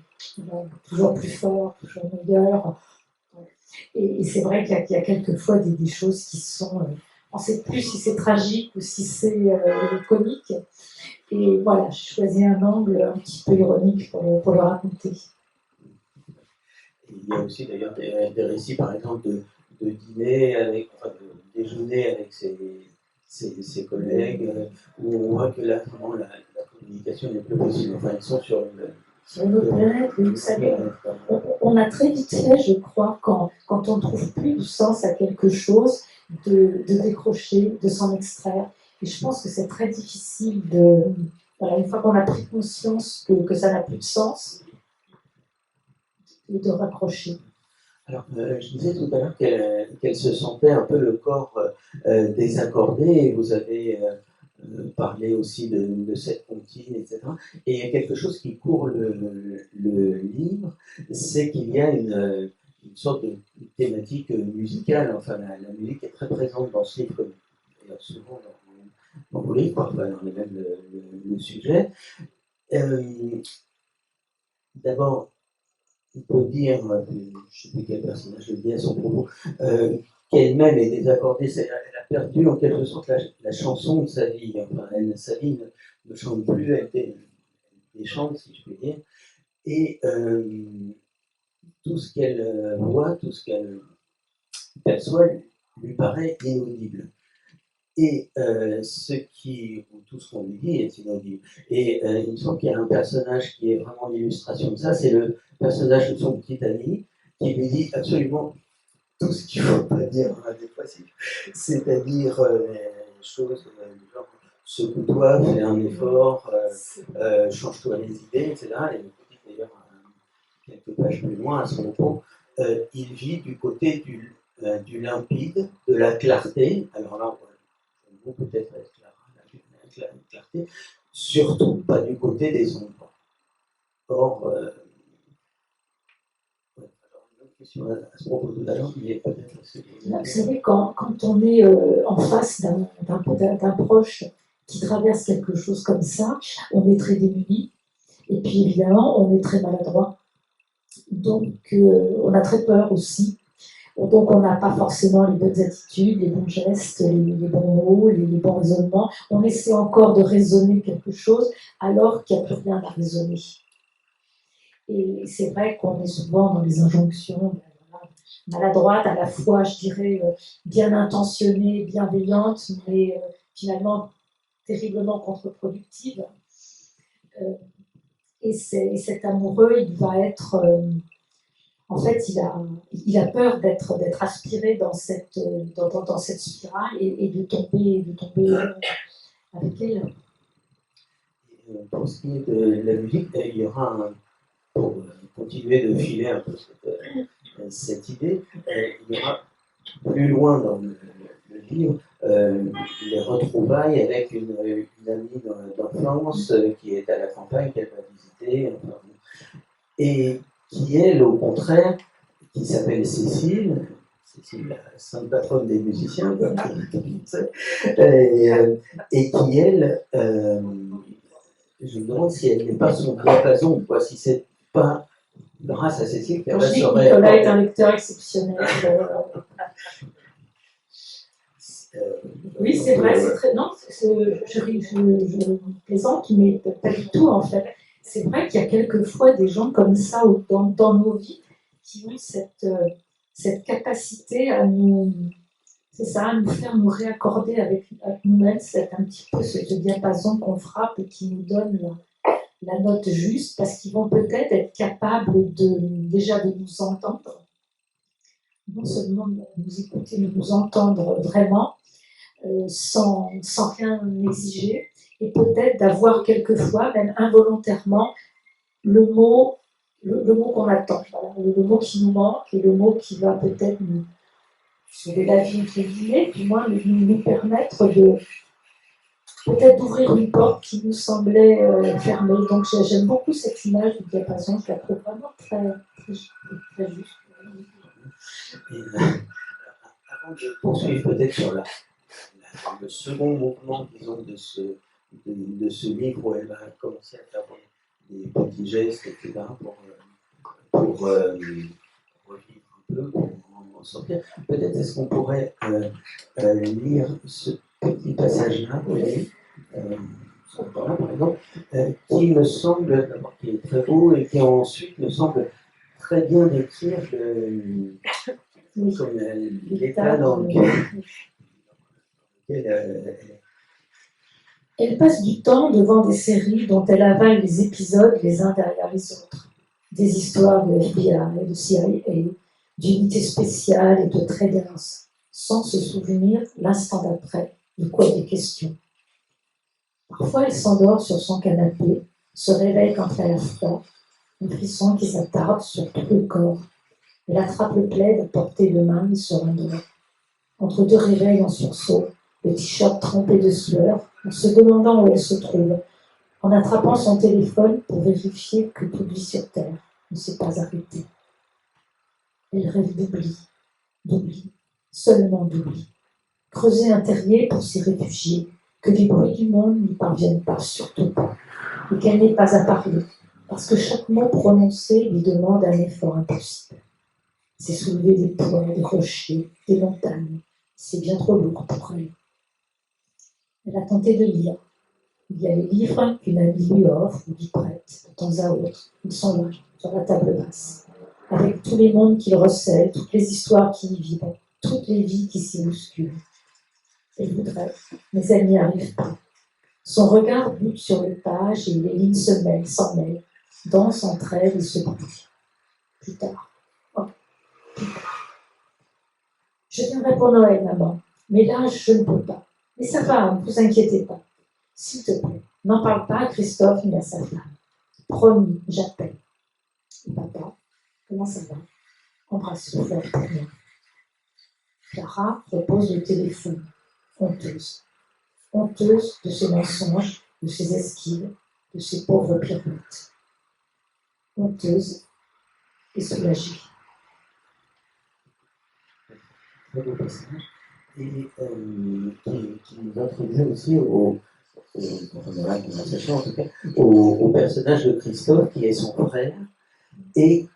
toujours plus fort, toujours meilleur. Et c'est vrai qu'il y a quelquefois des choses qui sont. On ne sait plus si c'est tragique ou si c'est comique. Et voilà, j'ai choisi un angle un petit peu ironique pour le raconter. Il y a aussi d'ailleurs des récits, par exemple, de dîner, enfin, de déjeuner avec ses collègues, où on voit que là, vraiment, la communication n'est plus possible. Enfin, ils sont sur une autre planète, oui, vous savez, on a très vite fait, je crois, quand on ne trouve plus de sens à quelque chose, de décrocher, de s'en extraire. Et je pense que c'est très difficile voilà, une fois qu'on a pris conscience que ça n'a plus de sens, de raccrocher. Alors, je disais tout à l'heure qu'elle se sentait un peu le corps désaccordé, et vous avez parlé aussi de cette comptine, etc. Et il y a quelque chose qui court le livre, c'est qu'il y a une sorte de thématique musicale. Enfin, la musique est très présente dans ce livre, d'ailleurs souvent dans vos livres, parfois dans les mêmes le sujet. D'abord, on peut dire, je ne sais plus quel personnage le dit à son propos, qu'elle-même est désaccordée, elle a perdu en quelque sorte la chanson de sa vie. Enfin, sa vie ne chante plus, elle déchante, si je puis dire. Et tout ce qu'elle voit, tout ce qu'elle perçoit lui paraît inaudible. Et tout ce qu'on lui dit est inaudible. Et il me semble qu'il y a un personnage qui est vraiment l'illustration de ça, c'est le personnage de son petit ami, qui lui dit absolument tout ce qu'il ne faut pas dire en adéquation. C'est-à-dire les choses du genre secoue-toi, fais un effort, change-toi les idées, etc. Et il dit d'ailleurs quelques pages plus loin à son propos, il vit du côté du limpide, de la clarté. Alors là, peut-être la clarté, surtout pas du côté des ombres. Or, une question à ce propos tout à l'heure, il est peut-être. Vous savez, quand on est en face d'un proche qui traverse quelque chose comme ça, on est très démuni, et puis évidemment, on est très maladroit. Donc, on a très peur aussi. Donc, on n'a pas forcément les bonnes attitudes, les bons gestes, les bons mots, les bons raisonnements. On essaie encore de raisonner quelque chose alors qu'il n'y a plus rien à raisonner. Et c'est vrai qu'on est souvent dans les injonctions maladroites, à la fois, je dirais, bien intentionnées, bienveillantes, mais finalement terriblement contre-productives. Et cet amoureux, il va être... en fait, il a peur d'être aspiré dans cette spirale et de tomber avec elle. Pour ce qui est de la musique, il y aura pour continuer de filer un peu cette idée, il y aura plus loin dans le livre les retrouvailles avec une amie d'enfance qui est à la campagne, qu'elle va visiter, enfin, et qui, elle, au contraire, qui s'appelle Cécile, la sainte patronne des musiciens, comme on sait, et qui, elle, je me demande si elle n'est pas son diapason, quoi, si c'est pas grâce à Cécile qu'elle va se réaccorder. Nicolas est un lecteur exceptionnel. Oui, c'est vrai, c'est très. Non, je plaisante, mais pas du tout, en fait. C'est vrai qu'il y a quelquefois des gens comme ça dans nos vies qui ont cette capacité à nous. C'est ça, à nous faire nous réaccorder avec nous-mêmes, c'est un petit peu ce diapason qu'on frappe et qui nous donne la note juste, parce qu'ils vont peut-être être capables déjà de nous entendre, non seulement de nous écouter, mais de nous entendre vraiment, sans rien exiger, et peut-être d'avoir quelquefois, même involontairement, le mot qu'on attend, voilà, le mot qui nous manque et le mot qui va peut-être nous sauver la vie, entre guillemets, du moins nous permettre de peut-être d'ouvrir une porte qui nous semblait fermée. Donc j'aime beaucoup cette image du diapason, je la trouve vraiment très juste. Et, avant de poursuivre peut-être sur le second mouvement, disons, de ce livre où elle va commencer à faire des petits gestes, etc., pour revivre un peu, pour en sortir. Peut-être est-ce qu'on pourrait lire ce petit passage-là, vous voyez, par exemple, qui me semble, d'abord, qui est très beau et qui ensuite me semble très bien décrire l'état dans lequel elle passe du temps devant des séries dont elle avale les épisodes les uns derrière les autres. Des histoires de FBI, de CIA, d'unités spéciales et de traders, sans se souvenir l'instant d'après de quoi il est question. Parfois, elle s'endort sur son canapé, se réveille quand elle a froid, un frisson qui s'attarde sur tout le corps. Elle attrape le plaid à portée de main et se rendort. Entre deux réveils en sursaut, le t-shirt trempé de sueur, en se demandant où elle se trouve, en attrapant son téléphone pour vérifier que tout vit sur Terre ne s'est pas arrêté. Elle rêve d'oubli, seulement d'oubli. Creuser un terrier pour s'y réfugier, que les bruits du monde n'y parviennent pas, surtout pas, et qu'elle n'ait pas à parler, parce que chaque mot prononcé lui demande un effort impossible. C'est soulever des poids, des rochers, des montagnes. C'est bien trop lourd pour elle. Elle a tenté de lire. Il y a les livres qu'une amie lui offre ou lui prête de temps à autre. Ils sont là, sur la table basse, avec tous les mondes qu'il recèle, toutes les histoires qui y vibrent, toutes les vies qui s'y bousculent. Elle voudrait, mais elle n'y arrive pas. Son regard bute sur les pages et les lignes se mêlent, s'en mêlent, dansent entre elles et se brouillent. Plus tard. Oh, plus tard. Je viendrai pour Noël, maman, mais là, je ne peux pas. Mais ça va, ne vous inquiétez pas. S'il te plaît, n'en parle pas à Christophe ni à sa femme. Promis, j'appelle. Papa, comment ça va? Embrasse-le fort pour moi. Clara repose le téléphone, honteuse. Honteuse de ses mensonges, de ses esquives, de ses pauvres pirouettes. Honteuse et soulagée. Très beau passage, et qui nous introduit aussi dans la conversation en tout cas, au personnage de Christophe qui est son frère et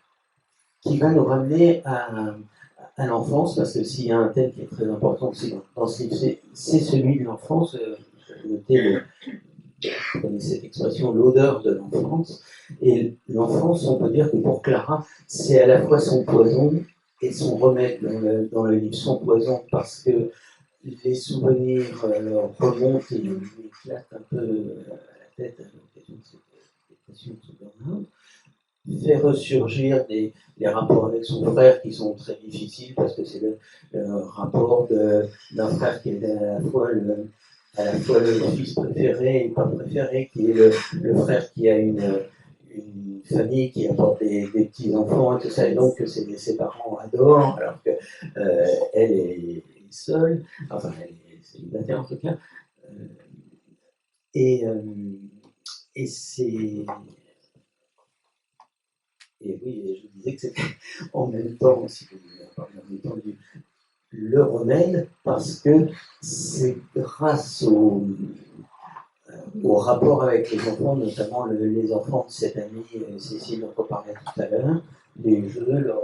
qui va nous ramener à l'enfance, parce que s'il y a un thème qui est très important aussi dans ce livre, c'est celui de l'enfance. J'ai noté vous connaissez cette expression, l'odeur de l'enfance. Et l'enfance, on peut dire que pour Clara, c'est à la fois son poison et son remède dans le livre. Son poison parce que les souvenirs remontent et lui éclatent un peu à la tête à l'occasion de cette dépression, de ce burn-out. Fait ressurgir les rapports avec son frère qui sont très difficiles parce que c'est le rapport d'un frère qui est à la fois le fils préféré et pas préféré, qui est le frère qui a une famille qui apporte des petits-enfants et tout ça, et donc que ses parents adorent, alors que elle est seule, enfin elle est célibataire en tout cas, et c'est... Et oui, je disais que c'était en même temps, si vous voulez, en même temps le remède, parce que c'est grâce au rapport avec les enfants, notamment les enfants de cette amie Cécile dont on parlait tout à l'heure, les jeux, leur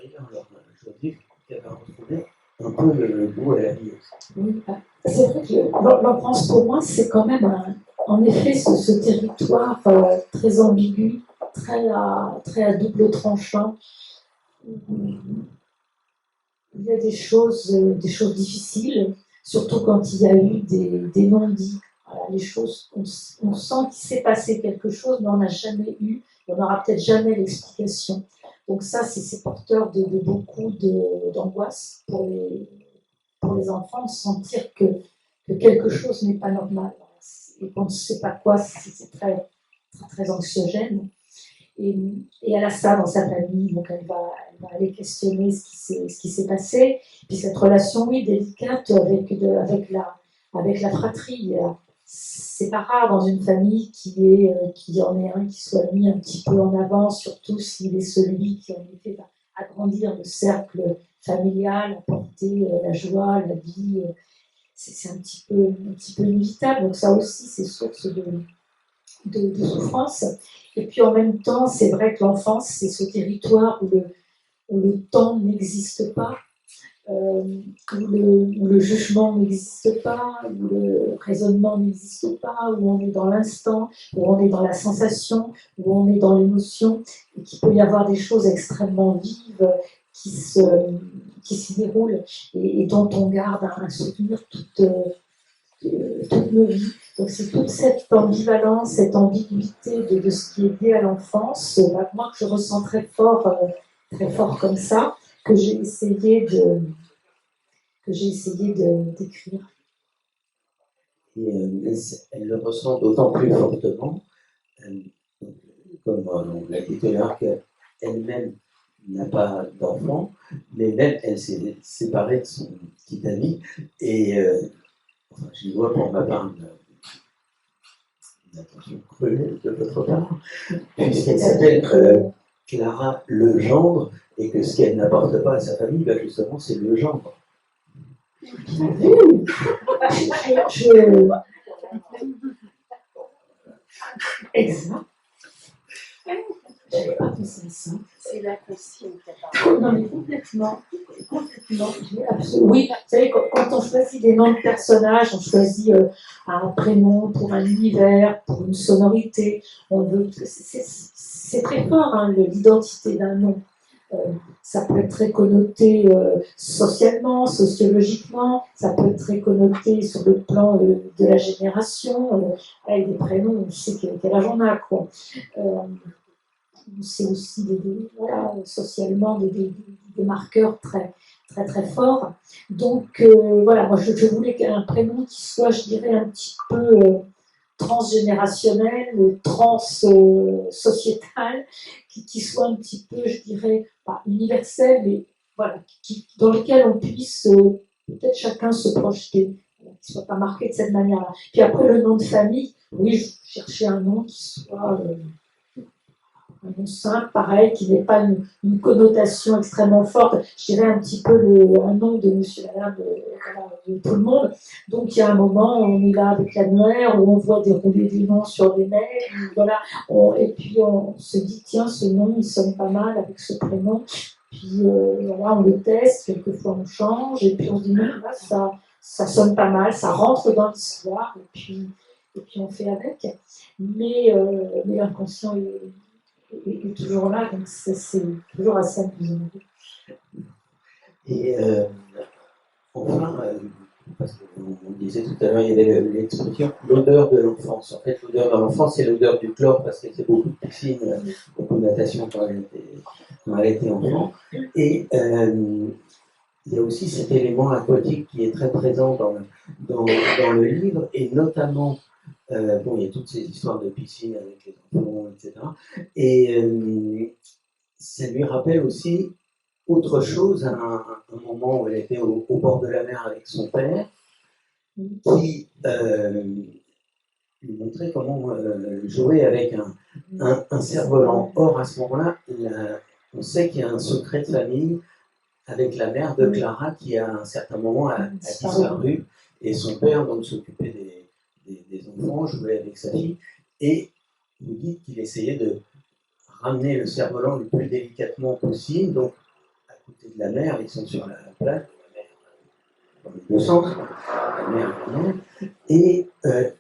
rire, leur joie de vivre, qu'elle va retrouver un peu le goût à la vie aussi. Oui, c'est vrai que l'enfance pour moi, c'est quand même en effet ce territoire très ambigu, très à double tranchant. Il y a des choses difficiles, surtout quand il y a eu des non-dits. Voilà, les choses, on sent qu'il s'est passé quelque chose, mais on n'a jamais eu, on n'aura peut-être jamais l'explication. Donc ça, c'est porteur de beaucoup d'angoisse pour pour les enfants de sentir que quelque chose n'est pas normal et qu'on ne sait pas quoi, c'est très, très, très anxiogène. Et elle a ça dans sa famille, donc elle va aller questionner ce qui s'est passé. Puis cette relation, oui, délicate avec la fratrie. C'est pas rare dans une famille qu'il y en ait un qui soit mis un petit peu en avant, surtout s'il est celui qui en effet va agrandir le cercle familial, apporter la joie, la vie. C'est un petit peu inévitable. Donc ça aussi, c'est source de souffrance. Et puis en même temps, c'est vrai que l'enfance, c'est ce territoire où le temps n'existe pas, où le jugement n'existe pas, où le raisonnement n'existe pas, où on est dans l'instant, où on est dans la sensation, où on est dans l'émotion, et qu'il peut y avoir des choses extrêmement vives qui s'y déroulent et dont on garde un souvenir toute nos vies. Donc c'est toute cette ambivalence, cette ambiguïté de ce qui est lié à l'enfance, moi que je ressens très fort comme ça, que j'ai essayé d'écrire. Et elle le ressent d'autant plus fortement, comme on l'a dit tout à l'heure, qu'elle-même n'a pas d'enfant, mais même elle s'est séparée de son petit ami, et enfin, je vois pour ma part une attention cruelle de votre part, puisqu'elle s'appelle Clara Legendre, et que ce qu'elle n'apporte pas à sa famille, ben justement, c'est le gendre. Exact. J'avais pas pensé à ça. C'est la consigne. Non, mais complètement. Oui, vous savez, quand on choisit des noms de personnages, on choisit un prénom pour un univers, pour une sonorité. C'est très fort, hein, l'identité d'un nom. Ça peut être très connoté socialement, sociologiquement, ça peut être très connoté sur le plan de la génération. Avec des prénoms, on sait quel âge on a, quoi. C'est aussi socialement des marqueurs très, très, très forts. Donc, voilà, moi je voulais un prénom qui soit, je dirais, un petit peu transgénérationnel, trans-sociétal, qui soit un petit peu, je dirais, pas universel, mais voilà, dans lequel on puisse peut-être chacun se projeter, qui ne soit pas marqué de cette manière-là. Puis après, le nom de famille, oui, je cherchais un nom qui soit un nom simple, pareil, qui n'ait pas une connotation extrêmement forte. Je dirais un petit peu un nom de monsieur, madame, de tout le monde. Donc il y a un moment, on est là avec l'annuaire, où on voit dérouler des noms sur des mails, voilà, et puis on se dit, tiens, ce nom, il sonne pas mal avec ce prénom. Puis voilà, on le teste, quelquefois on change, et puis on se dit, non, là, ça sonne pas mal, ça rentre dans l'histoire, et puis on fait avec. Mais l'inconscient est toujours là, donc c'est toujours assez amusant. Et enfin, parce qu'on disait tout à l'heure, il y avait l'expression l'odeur de l'enfance. En fait, l'odeur de l'enfance, c'est l'odeur du chlore, parce qu'elle fait beaucoup de piscine, beaucoup de natation quand elle était enfant. Et il y a aussi cet élément aquatique qui est très présent dans le livre, et notamment, bon, il y a toutes ces histoires de piscine avec les enfants, etc. Et ça lui rappelle aussi autre chose, un moment où elle était au bord de la mer avec son père, qui lui montrait comment jouer avec un cerf-volant. Or, à ce moment-là, on sait qu'il y a un secret de famille avec la mère de Clara qui, à un certain moment, a disparu, et son père donc s'occupait des enfants, jouait avec sa fille, et vous dites qu'il essayait de ramener le cerf-volant le plus délicatement possible, donc à côté de la mer, ils sont sur la plage, dans les deux sens, la mer, et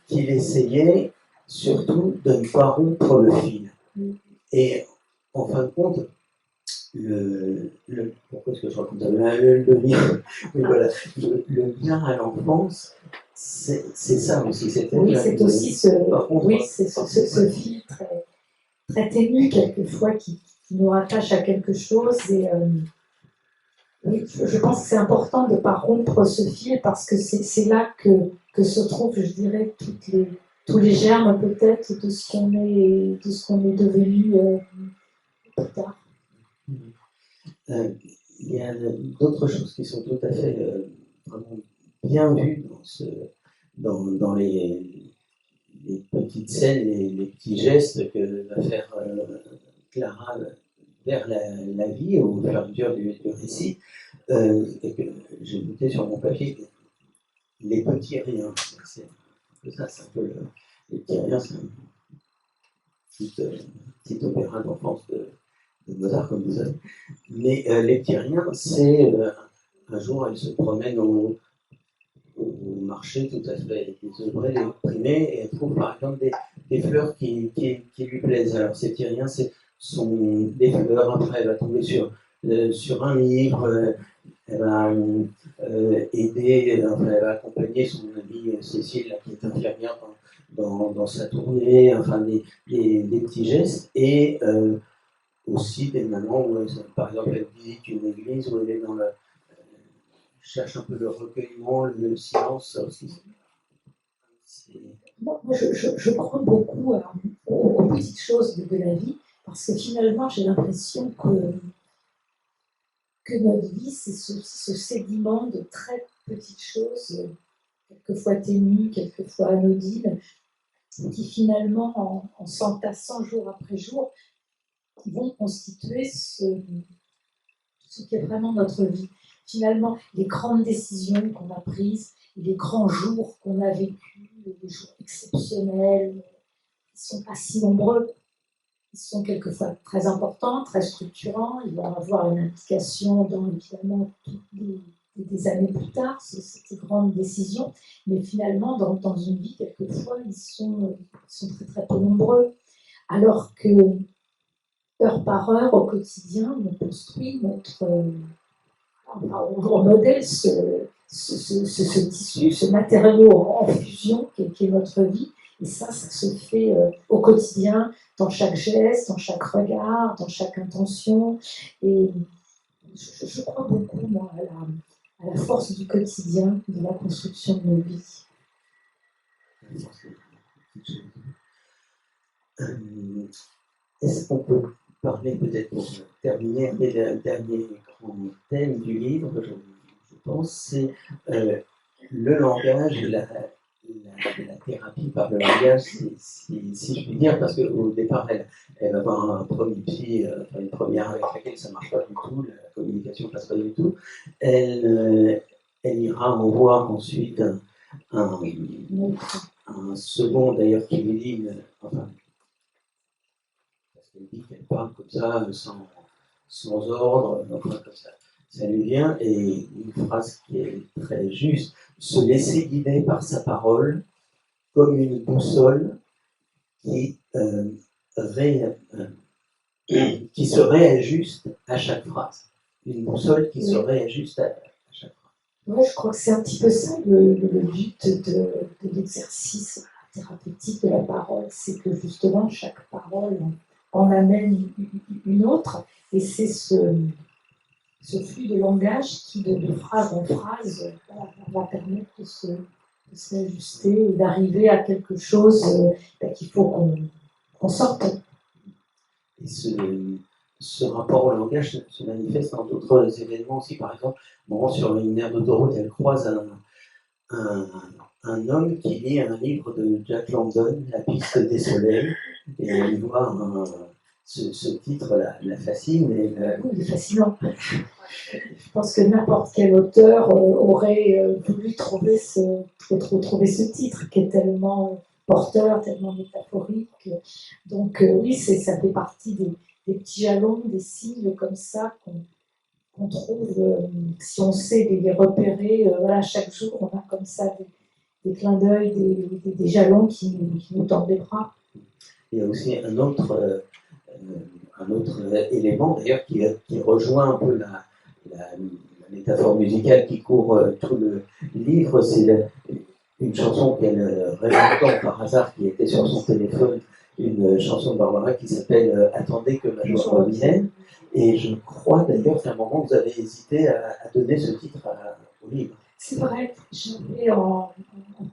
qu'il essayait surtout de ne pas rompre le fil. Et en fin de compte, pourquoi est-ce que je raconte ça ? Le lien à l'enfance, c'est ça aussi. Oui, c'est aussi ce fil très, très ténu, quelquefois, qui nous rattache à quelque chose. Oui, je pense que c'est important de ne pas rompre ce fil parce que c'est là que se trouvent, je dirais, tous les germes peut-être de ce qu'on est devenu plus tard. Il y a d'autres choses qui sont tout à fait vraiment bien vues dans les petites scènes, les petits gestes que va faire Clara vers la vie au fur et à mesure du récit, et que j'ai noté sur mon papier, les petits riens. C'est un peu les petits riens, c'est un petit opéra d'enfance de Mozart, comme vous savez. Mais les petits riens, c'est un jour, elle se promène au marché tout à fait désœuvré, déprimé, et elle trouve par exemple des fleurs qui lui plaisent. Alors ces petits riens, sont des fleurs. Après, elle va tomber sur un livre, elle va aider, enfin, elle va accompagner son amie Cécile, là, qui est infirmière dans sa tournée, enfin des petits gestes, et aussi des moments où, par exemple, elle visite une église où elle est cherche un peu le recueillement, le silence, ça aussi. Moi, je crois beaucoup aux petites choses de la vie, parce que finalement, j'ai l'impression que notre vie, c'est ce sédiment de très petites choses, quelquefois ténues, quelquefois anodines, qui finalement, en s'entassant jour après jour, vont constituer ce qui est vraiment notre vie. Finalement, les grandes décisions qu'on a prises, les grands jours qu'on a vécus, les jours exceptionnels, ils ne sont pas si nombreux. Ils sont quelquefois très importants, très structurants. Ils vont avoir une implication dans, évidemment, toutes des années plus tard, ces grandes décisions. Mais finalement, dans une vie, quelquefois, ils sont très, très peu nombreux. Alors que, heure par heure, au quotidien, on construit on modèle ce tissu, ce matériau en fusion qui est notre vie. Et ça se fait au quotidien, dans chaque geste, dans chaque regard, dans chaque intention. Et je crois beaucoup, moi, à la force du quotidien, de la construction de nos vies. Est-ce qu'on peut parler peut-être pour terminer des derniers grands thèmes du livre, je pense, c'est le langage et la thérapie par le langage, si je puis dire, parce qu'au départ, elle va avoir un premier psy, une première avec laquelle ça ne marche pas du tout, la communication ne passe pas du tout. Elle ira en voir ensuite un second, d'ailleurs, qui lui dit, enfin, elle dit qu'elle parle comme ça, sans ordre, enfin, comme ça lui vient, et une phrase qui est très juste, se laisser guider par sa parole comme une boussole qui se réajuste à chaque phrase. Une boussole qui se réajuste à chaque phrase. Moi, je crois que c'est un petit peu ça le but de l'exercice thérapeutique de la parole, c'est que justement chaque parole en amène une autre, et c'est ce flux de langage qui, de phrase en phrase, va permettre de s'ajuster et d'arriver à quelque chose qu'il faut qu'on sorte. Et ce rapport au langage se manifeste dans d'autres événements aussi. Par exemple, sur une aire d'autoroute, elle croise un homme qui lit un livre de Jack London, La piste des soleils, et elle voit ce titre la fascine. Oui, il est fascinant. Je pense que n'importe quel auteur aurait voulu trouver ce titre qui est tellement porteur, tellement métaphorique. Donc oui, ça fait partie des petits jalons, des signes comme ça qu'on trouve, si on sait les repérer, chaque jour on a comme ça des clins d'œil, des jalons qui nous tendent les bras. Il y a aussi un autre élément d'ailleurs qui rejoint un peu la métaphore musicale qui court tout le livre, c'est une chanson qu'elle réentend par hasard, qui était sur son téléphone, une chanson de Barbara qui s'appelle Attendez que ma joie revienne. Et je crois d'ailleurs qu'à un moment, vous avez hésité à donner ce titre au livre. C'est vrai, j'avais en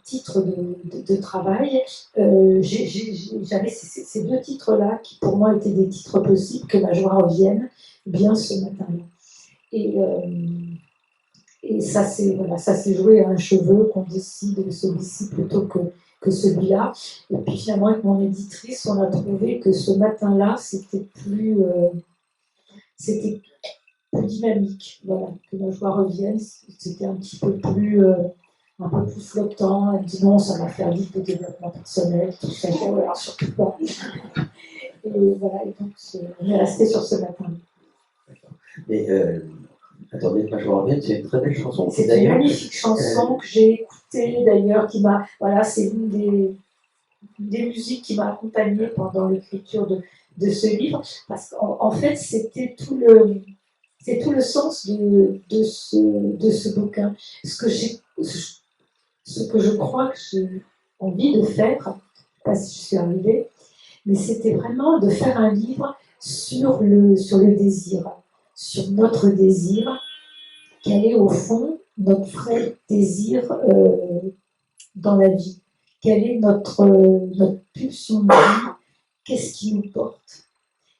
titre de travail, j'avais ces deux titres-là qui pour moi étaient des titres possibles, que ma joie revienne, bien ce matin-là. Et ça s'est joué à un cheveu qu'on décide celui-ci plutôt que celui-là. Et puis finalement, avec mon éditrice, on a trouvé que ce matin-là, c'était plus dynamique. Voilà, que ma joie revienne, c'était un peu plus flottant. Elle me dit non, ça va faire vite de développement personnel, tout ça. Alors surtout pas. Et voilà, et donc on est resté sur ce matin. Mais attendez, ma joie revienne, c'est une très belle chanson. C'est une magnifique chanson que j'ai écoutée d'ailleurs, qui m'a, voilà, c'est une des musiques qui m'a accompagnée pendant l'écriture de ce livre, parce qu'en fait, c'est tout le sens de ce bouquin. Ce que je crois que j'ai envie de faire, je ne sais pas si je suis arrivée, mais c'était vraiment de faire un livre sur le désir, sur notre désir, quel est au fond notre vrai désir dans la vie, quelle est notre pulsion de vie, qu'est-ce qui nous porte,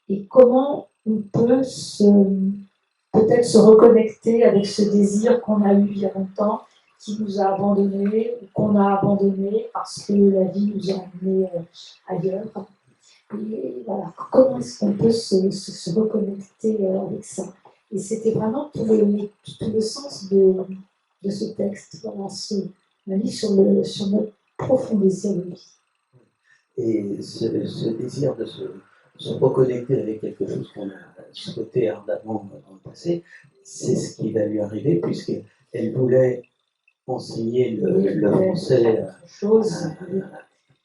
et comment on peut peut-être se reconnecter avec ce désir qu'on a eu il y a longtemps, qui nous a abandonnés, ou qu'on a abandonné parce que la vie nous a emmenés ailleurs. Et voilà, comment est-ce qu'on peut se reconnecter avec ça? Et c'était vraiment tout le sens de ce texte, voilà, un livre sur notre profond désir de vie. Et ce désir de se reconnecter avec quelque chose qu'on a souhaité ardemment dans le passé, c'est ce qui va lui arriver, puisqu'elle voulait enseigner le français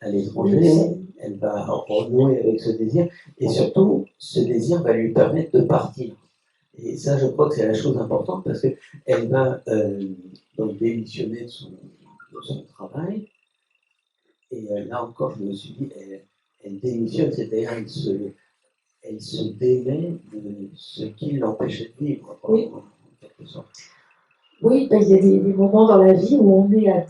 à l'étranger. Elle va renouer avec ce désir, et surtout, ce désir va lui permettre de partir. Et ça, je crois que c'est la chose importante, parce qu'elle va donc démissionner de son travail. Et là encore, je me suis dit, elle démissionne, c'est-à-dire elle se démet de ce qui l'empêchait de vivre, oui. En quelque sorte. Oui, ben, il y a des moments dans la vie où on est à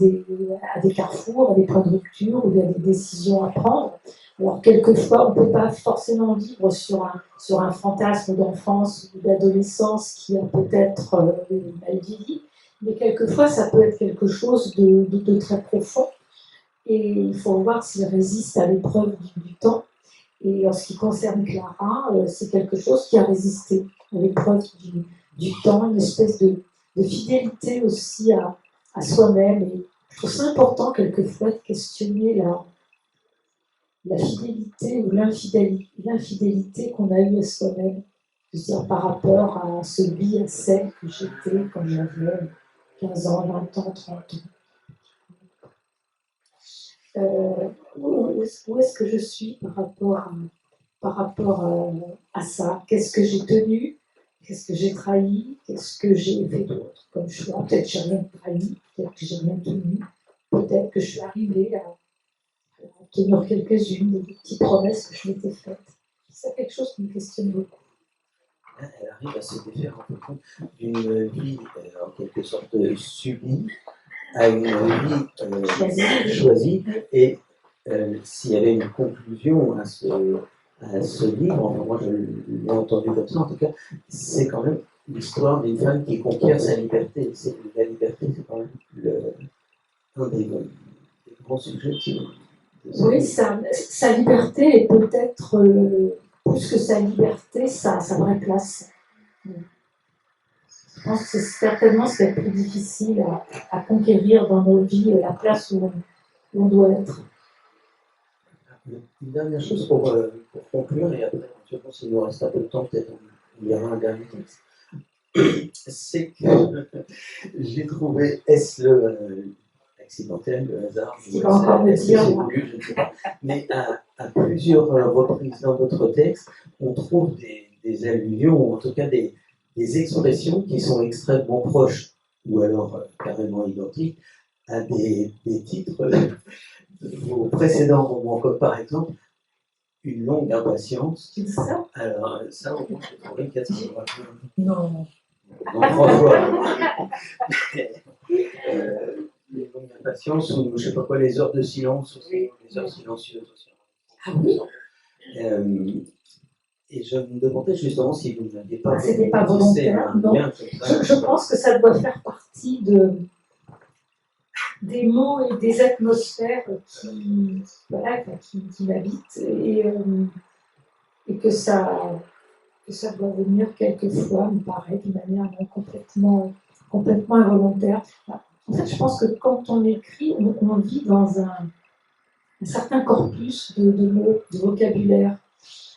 des carrefours, à des points de rupture, où il y a des décisions à prendre. Alors, quelquefois, on ne peut pas forcément vivre sur un fantasme d'enfance ou d'adolescence qui a peut-être mal vieilli, mais quelquefois, ça peut être quelque chose de très profond. Et il faut voir s'il résiste à l'épreuve du temps. Et en ce qui concerne Clara, c'est quelque chose qui a résisté à l'épreuve du temps, une espèce de fidélité aussi à soi-même. Et je trouve ça important quelquefois de questionner la fidélité ou l'infidélité qu'on a eue à soi-même, c'est-à-dire par rapport à celui, à celle que j'étais quand j'avais 15 ans, 20 ans, 30 ans. Où est-ce que je suis par rapport à ça? Qu'est-ce que j'ai tenu? Qu'est-ce que j'ai trahi? Qu'est-ce que j'ai fait d'autre comme choix? Peut-être que j'ai rien trahi, peut-être que j'ai rien tenu, peut-être que je suis arrivée à tenir quelques-unes des petites promesses que je m'étais faites. C'est quelque chose qui me questionne beaucoup. Elle arrive à se défaire en fait d'une vie en quelque sorte subie à une vie choisie. Et s'il y avait une conclusion à ce livre, enfin, moi je l'ai entendu comme ça en tout cas, c'est quand même l'histoire d'une femme qui conquiert sa liberté. La liberté, c'est quand même un des grands sujets oui, sa liberté est peut-être plus que sa liberté, sa vraie place. Je pense que c'est certainement ce qui est le plus difficile à conquérir dans nos vies, la place où on doit être. Une dernière chose pour conclure, et après, éventuellement, s'il nous reste un peu de temps, peut-être on lira un dernier texte. C'est que j'ai trouvé, est-ce accidentel, le hasard, je ne sais pas, mais à plusieurs reprises dans votre texte, on trouve des allusions, ou en tout cas des expressions qui sont extrêmement proches, ou alors carrément identiques, à des titres de vos précédents romans, comme par exemple une longue impatience. Tu dis ça? Alors, ça, au moins, j'ai trouvé 4 fois. Non. Non, 3 fois. Une longue impatience, ou je sais pas quoi, les heures de silence aussi, les heures silencieuses aussi. Ah oui? Et je me demandais justement si vous n'aviez pas. C'était pas volontaire, non. Je pense que ça doit faire partie des mots et des atmosphères qui m'habitent et que ça doit venir quelquefois, me paraît, d'une manière non complètement involontaire. En fait, je pense que quand on écrit, on vit dans un certain corpus de mots, de vocabulaire.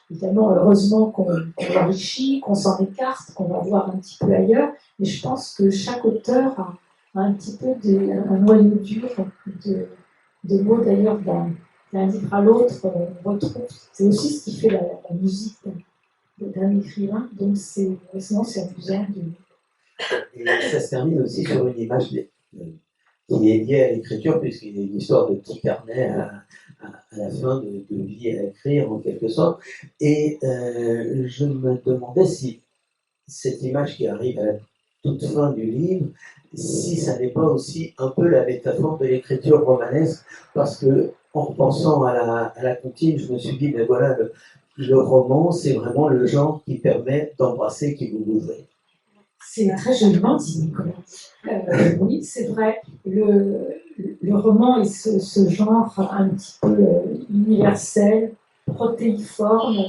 Évidemment, heureusement qu'on l'enrichit, qu'on s'en écarte, qu'on va voir un petit peu ailleurs, mais je pense que chaque auteur a un petit peu un noyau dur de mots, d'ailleurs, d'un livre à l'autre, on retrouve. C'est aussi ce qui fait la musique d'un écrivain, donc c'est amusant Et ça se termine aussi sur une image qui est liée à l'écriture, puisqu'il y a une histoire de petit carnet à la fin de vie à écrire, en quelque sorte. Et je me demandais si cette image qui arrive à la toute fin du livre, si ça n'est pas aussi un peu la métaphore de l'écriture romanesque, parce que en repensant à la comptine, je me suis dit, mais voilà, le roman, c'est vraiment le genre qui permet d'embrasser qui vous voudrez. C'est très joliment dit, Nicolas. Oui, c'est vrai. Le roman est ce genre un petit peu universel, protéiforme,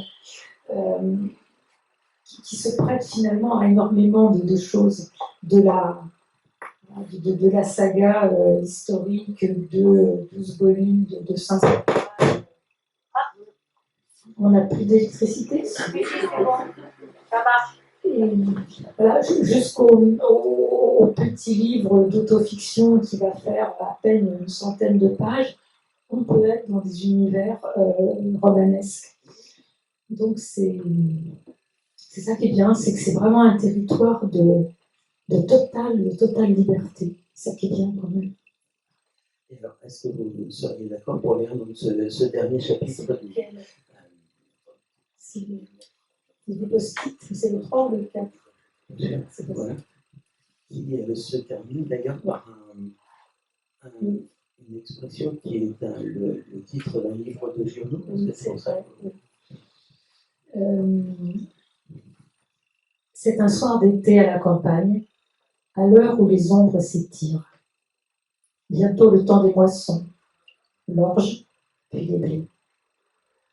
qui se prête finalement à énormément de choses. De la saga historique de 12 volumes de 500. On n'a plus d'électricité. Ça marche. Et voilà, jusqu'au petit livre d'autofiction qui va faire à peine une centaine de pages, on peut être dans des univers romanesques. Donc c'est ça qui est bien, c'est que c'est vraiment un territoire de totale liberté. C'est ça qui est bien quand même. Et alors, est-ce que vous seriez d'accord pour lire donc, ce dernier chapitre C'est des post-it, c'est le 3 ou le 4? Voilà. Qui se termine d'ailleurs par une expression qui est le titre d'un livre de Giono. C'est vrai. C'est un soir d'été à la campagne, à l'heure où les ombres s'étirent. Bientôt le temps des moissons, l'orge, puis les blés.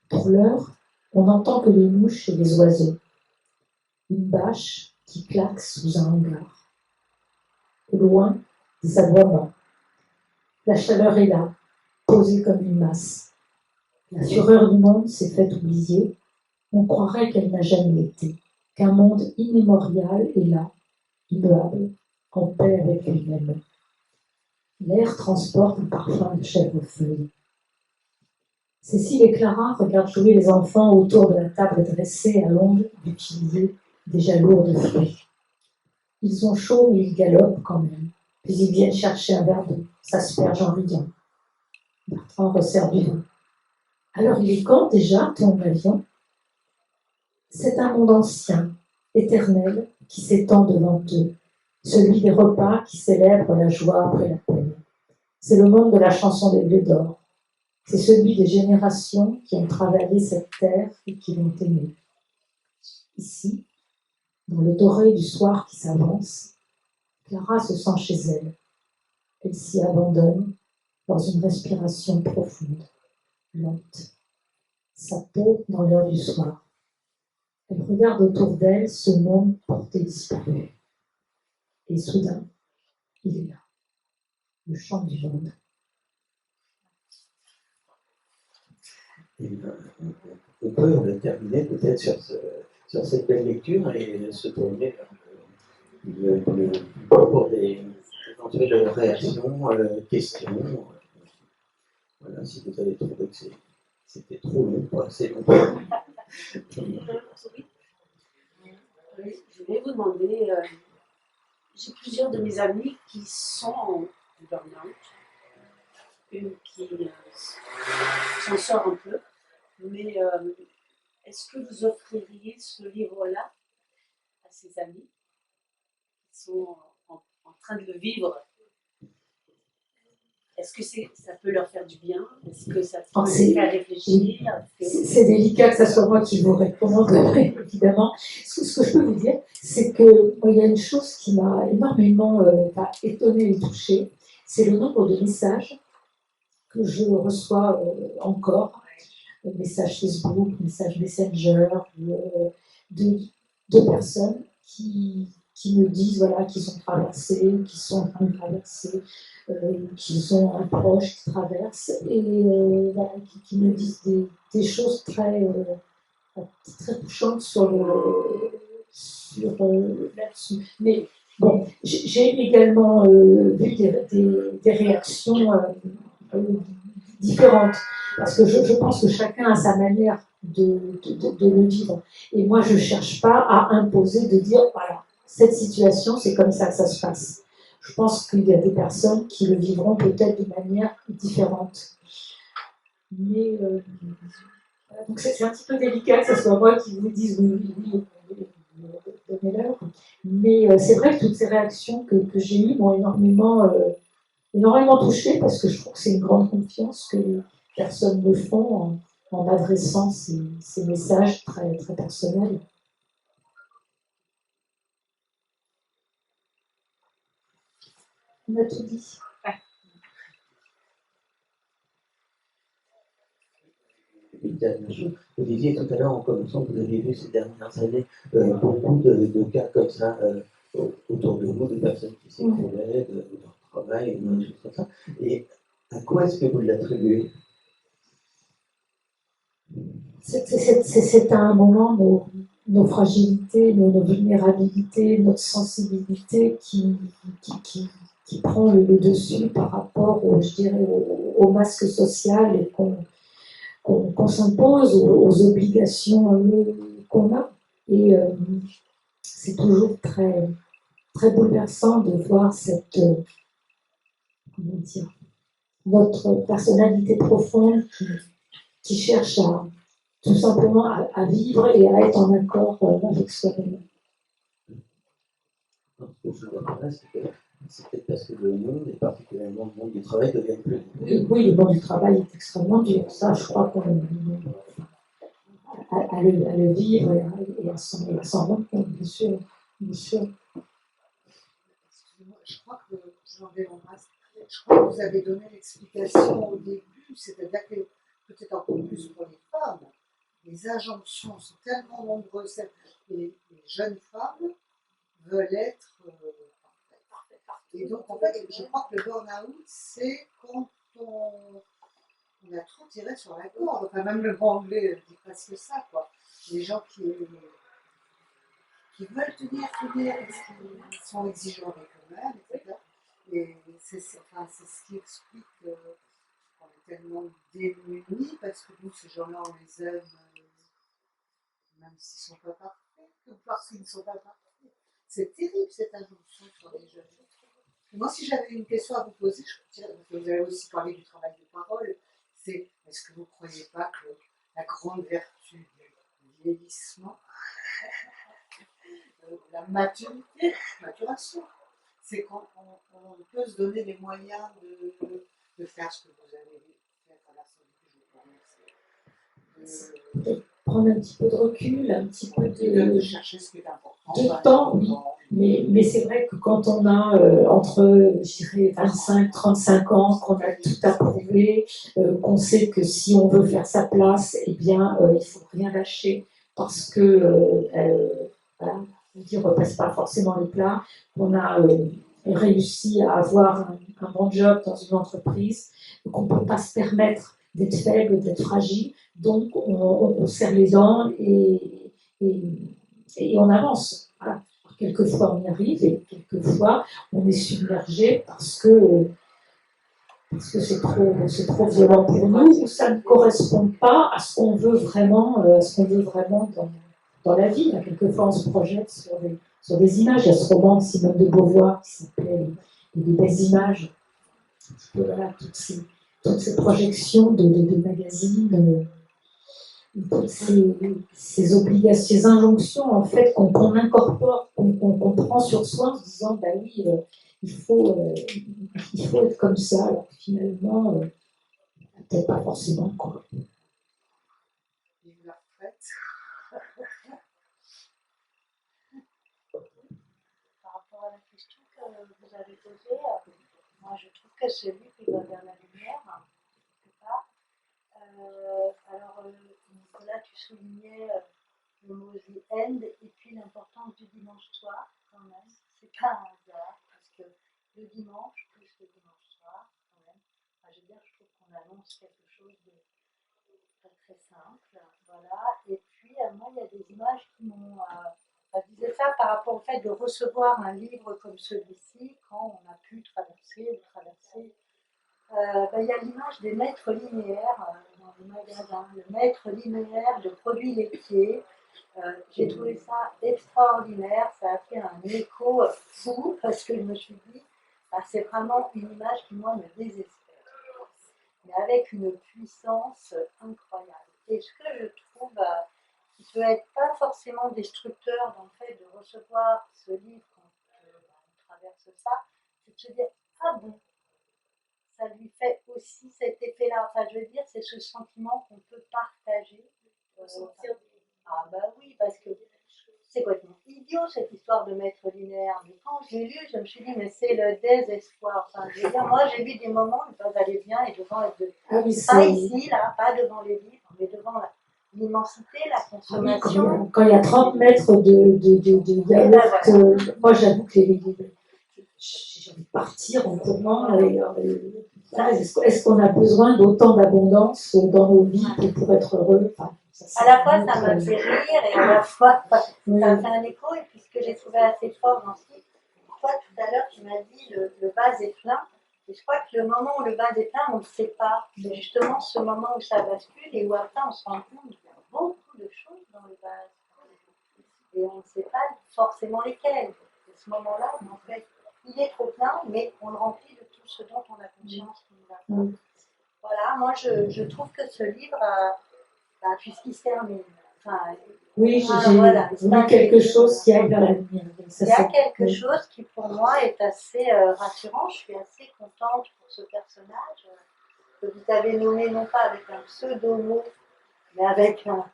Pour l'heure, on n'entend que les mouches et les oiseaux. Une bâche qui claque sous un hangar. Au loin, des aboiements. La chaleur est là, posée comme une masse. La fureur du monde s'est faite oublier. On croirait qu'elle n'a jamais été, qu'un monde immémorial est là, immuable, en paix avec lui-même. L'air transporte un parfum de chèvrefeuille. Cécile et Clara regardent jouer les enfants autour de la table dressée à l'ombre du pilier déjà lourd de fruits. Ils ont chaud mais ils galopent quand même. Puis ils viennent chercher un verre d'eau, s'aspergent en riant. Bertrand resserre du vin. Alors il est quand déjà ton avion? C'est un monde ancien, éternel, qui s'étend devant eux, celui des repas qui célèbrent la joie après la peine. C'est le monde de la chanson des blés d'or. C'est celui des générations qui ont travaillé cette terre et qui l'ont aimée. Ici, dans le doré du soir qui s'avance, Clara se sent chez elle. Elle s'y abandonne dans une respiration profonde, lente. Sa peau dans l'heure du soir. Elle regarde autour d'elle ce monde porté disparu. Et soudain, il est là, le chant du monde. On peut terminer peut-être sur cette belle lecture et se tourner pour des éventuelles réactions, questions. Voilà, si vous avez trouvé que c'était trop long, pas assez long. Je voulais vous demander, j'ai plusieurs de mes amis qui sont en burn-out, une qui s'en sort un peu, mais est-ce que vous offririez ce livre-là à ses amis qui sont en train de le vivre? Est-ce que ça peut leur faire du bien? Est-ce que ça peut les faire réfléchir? C'est délicat que ce soit moi qui vous réponde, évidemment. Ce que je peux vous dire, c'est qu'il y a une chose qui m'a énormément étonnée et touchée, c'est le nombre de messages que je reçois encore, messages Facebook, messages Messenger, de personnes qui me disent voilà, qu'ils ont traversé, qu'ils sont en train de traverser, qu'ils ont un proche qui traverse, et voilà, qui me disent des choses très touchantes là-dessus. Mais bon, j'ai également vu des réactions différentes, parce que je pense que chacun a sa manière de le vivre. Et moi, je ne cherche pas à imposer, de dire, voilà, cette situation, c'est comme ça que ça se passe. Je pense qu'il y a des personnes qui le vivront peut-être de manière différente. Mais donc c'est un petit peu délicat que ce soit moi qui vous dise oui, donnez-leur. Mais c'est vrai que toutes ces réactions que j'ai eues m'ont énormément touchée, parce que je trouve que c'est une grande confiance que les personnes me font en adressant ces messages très, très personnels. On a tout dit. Une dernière chose, vous disiez tout à l'heure en commençant que vous avez vu ces dernières années beaucoup de cas comme ça autour de vous, de personnes qui s'écroulaient, de leur travail, des choses comme ça. Et à quoi est-ce que vous l'attribuez? C'est à un moment nos fragilités, nos vulnérabilités, notre sensibilité qui prend le dessus par rapport, je dirais, au masque social et qu'on s'impose, aux obligations qu'on a. Et c'est toujours très, très bouleversant de voir notre personnalité profonde qui cherche tout simplement à vivre et à être en accord avec soi-même. Ce que je vois là, c'est peut-être parce que le monde, et particulièrement le monde du travail, devient plus dur. Oui, le monde du travail est extrêmement dur. Ça, je crois qu'on à le vivre et à s'en rendre compte, bien sûr. Excusez-moi, je crois que je crois que vous avez donné l'explication au début, c'est-à-dire que peut-être encore plus pour les femmes, les injonctions sont tellement nombreuses. Les jeunes femmes veulent être parfaites. Et donc, en fait, je crois que le burn-out, c'est quand on a trop tiré sur la corde. Enfin, même le mot anglais dit presque ça, quoi. Les gens qui veulent tenir, qui sont exigeants avec eux-mêmes, etc. Et c'est ce qui explique qu'on est tellement démunis, parce que nous, ces gens-là, on les aime, même s'ils ne sont pas parfaits, ou parce qu'ils ne sont pas parfaits. C'est terrible, cette injonction sur les jeunes. Et moi, si j'avais une question à vous poser, je dirais, parce que vous avez aussi parlé du travail de parole, c'est est-ce que vous ne croyez pas que la grande vertu du vieillissement, la maturation, c'est qu'on peut se donner les moyens de faire ce que vous avez fait à la de prendre un petit peu de recul, un petit peu de chercher ce qui est important. De temps, oui. Mais c'est vrai que quand on a entre, je dirais, 25, 35 ans, qu'on a tout approuvé, qu'on sait que si on veut faire sa place, eh bien, il ne faut rien lâcher, parce que, voilà, on ne repasse pas forcément les plats, qu'on a réussi à avoir un bon job dans une entreprise, qu'on ne peut pas se permettre d'être faible, d'être fragile, donc on serre les dents et on avance. Voilà. Quelquefois on y arrive et quelquefois on est submergé parce que c'est trop violent pour nous, ou ça ne correspond pas à ce qu'on veut vraiment, dans la vie. Quelquefois on se projette sur des images. Il y a ce roman de Simone de Beauvoir qui s'appelait Les belles images. Voilà, toutes ces projections de magazines toutes ces obligations, ces injonctions en fait qu'on incorpore, qu'on prend sur soi en se disant bah oui, il faut être comme ça, alors que finalement, peut-être pas forcément quoi. Vive la retraite. Par rapport à la question que vous avez posée, moi je trouve que ce livre il va vers la lumière, quelque part. Alors, Nicolas, tu soulignais le mot The End et puis l'importance du dimanche soir, quand même. C'est pas un hasard, parce que le dimanche, plus le dimanche soir, quand même, enfin, je veux dire, je trouve qu'on annonce quelque chose de très très simple, voilà. Et puis, moi, il y a des images qui m'ont. Je disais ça par rapport au fait de recevoir un livre comme celui-ci, quand on a pu traverser ou traverser. Il y a l'image des maîtres linéaires dans les magasins, le maître linéaire de produits laitiers. J'ai trouvé ça extraordinaire, ça a fait un écho fou parce que je me suis dit, c'est vraiment une image qui moi me désespère, mais avec une puissance incroyable. Et ce que je trouve qui peut être pas forcément destructeur dans le fait de recevoir ce livre quand on traverse ça, c'est de se dire, ah bon, ça lui fait aussi cet effet-là. Enfin, je veux dire, c'est ce sentiment qu'on peut partager. Ah bah oui, parce que c'est complètement idiot cette histoire de maître linéaire. Mais quand j'ai lu, je me suis dit, mais c'est le désespoir. Enfin, je veux dire, moi j'ai vu des moments où ils peuvent aller bien et devant être Ah oui, pas ici, là, pas devant les livres, mais devant l'immensité, la consommation. Quand il y a 30 mètres de yaourt, moi j'avoue que j'ai envie de partir en courant. Est-ce qu'on a besoin d'autant d'abondance dans nos vies pour être heureux? À la fois, ça m'a fait rire et à la fois, ça me fait un écho. Et puis, ce que j'ai trouvé assez fort dans ce livre, toi, tout à l'heure, tu m'as dit le vase est plein. Et je crois que le moment où le vase est plein, on ne sait pas. C'est justement ce moment où ça bascule et où après, on se rend compte qu'il y a beaucoup de choses dans le vase. Et on ne sait pas forcément lesquelles. Et ce moment-là, en fait, il est trop plein, mais on le remplit de tout ce dont on a conscience qu'il va. Voilà, moi, je trouve que ce livre puisqu'il se termine. Oui, j'ai vu quelque chose qui aille vers la lumière. Il y a quelque chose qui, pour moi, est assez rassurant. Je suis assez contente pour ce personnage que vous avez nommé non pas avec un pseudo-mot, mais avec un.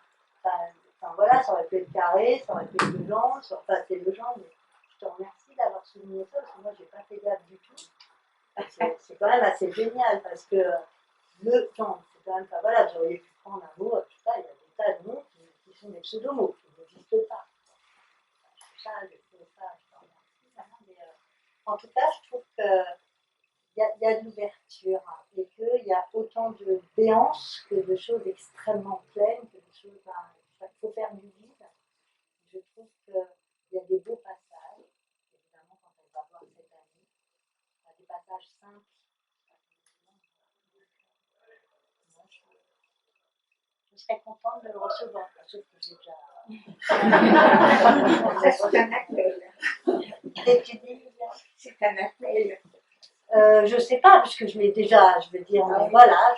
Voilà, ça aurait pu être Carré, ça aurait pu être Legendre, c'est Legendre, mais je te remercie d'avoir souligné ça, parce que moi, je n'ai pas fait gaffe du tout. C'est quand même assez génial, parce que c'est quand même pas. Voilà, j'aurais pu prendre un mot, tout ça, il y a des tas de mots qui sont des pseudo-mots, qui n'existent pas. En tout cas, je trouve qu'il y a de l'ouverture et qu'il y a autant de béance que de choses extrêmement pleines, que de choses. Il faut faire du vide. Je trouve qu'il y a des beaux passages, évidemment, quand on va voir cette année. Il y a des passages simples. Je serais contente de le recevoir, sauf que j'ai déjà. C'est un appel. Et tu dis, c'est un appel. Je sais pas, puisque je l'ai déjà, je veux dire, mais voilà,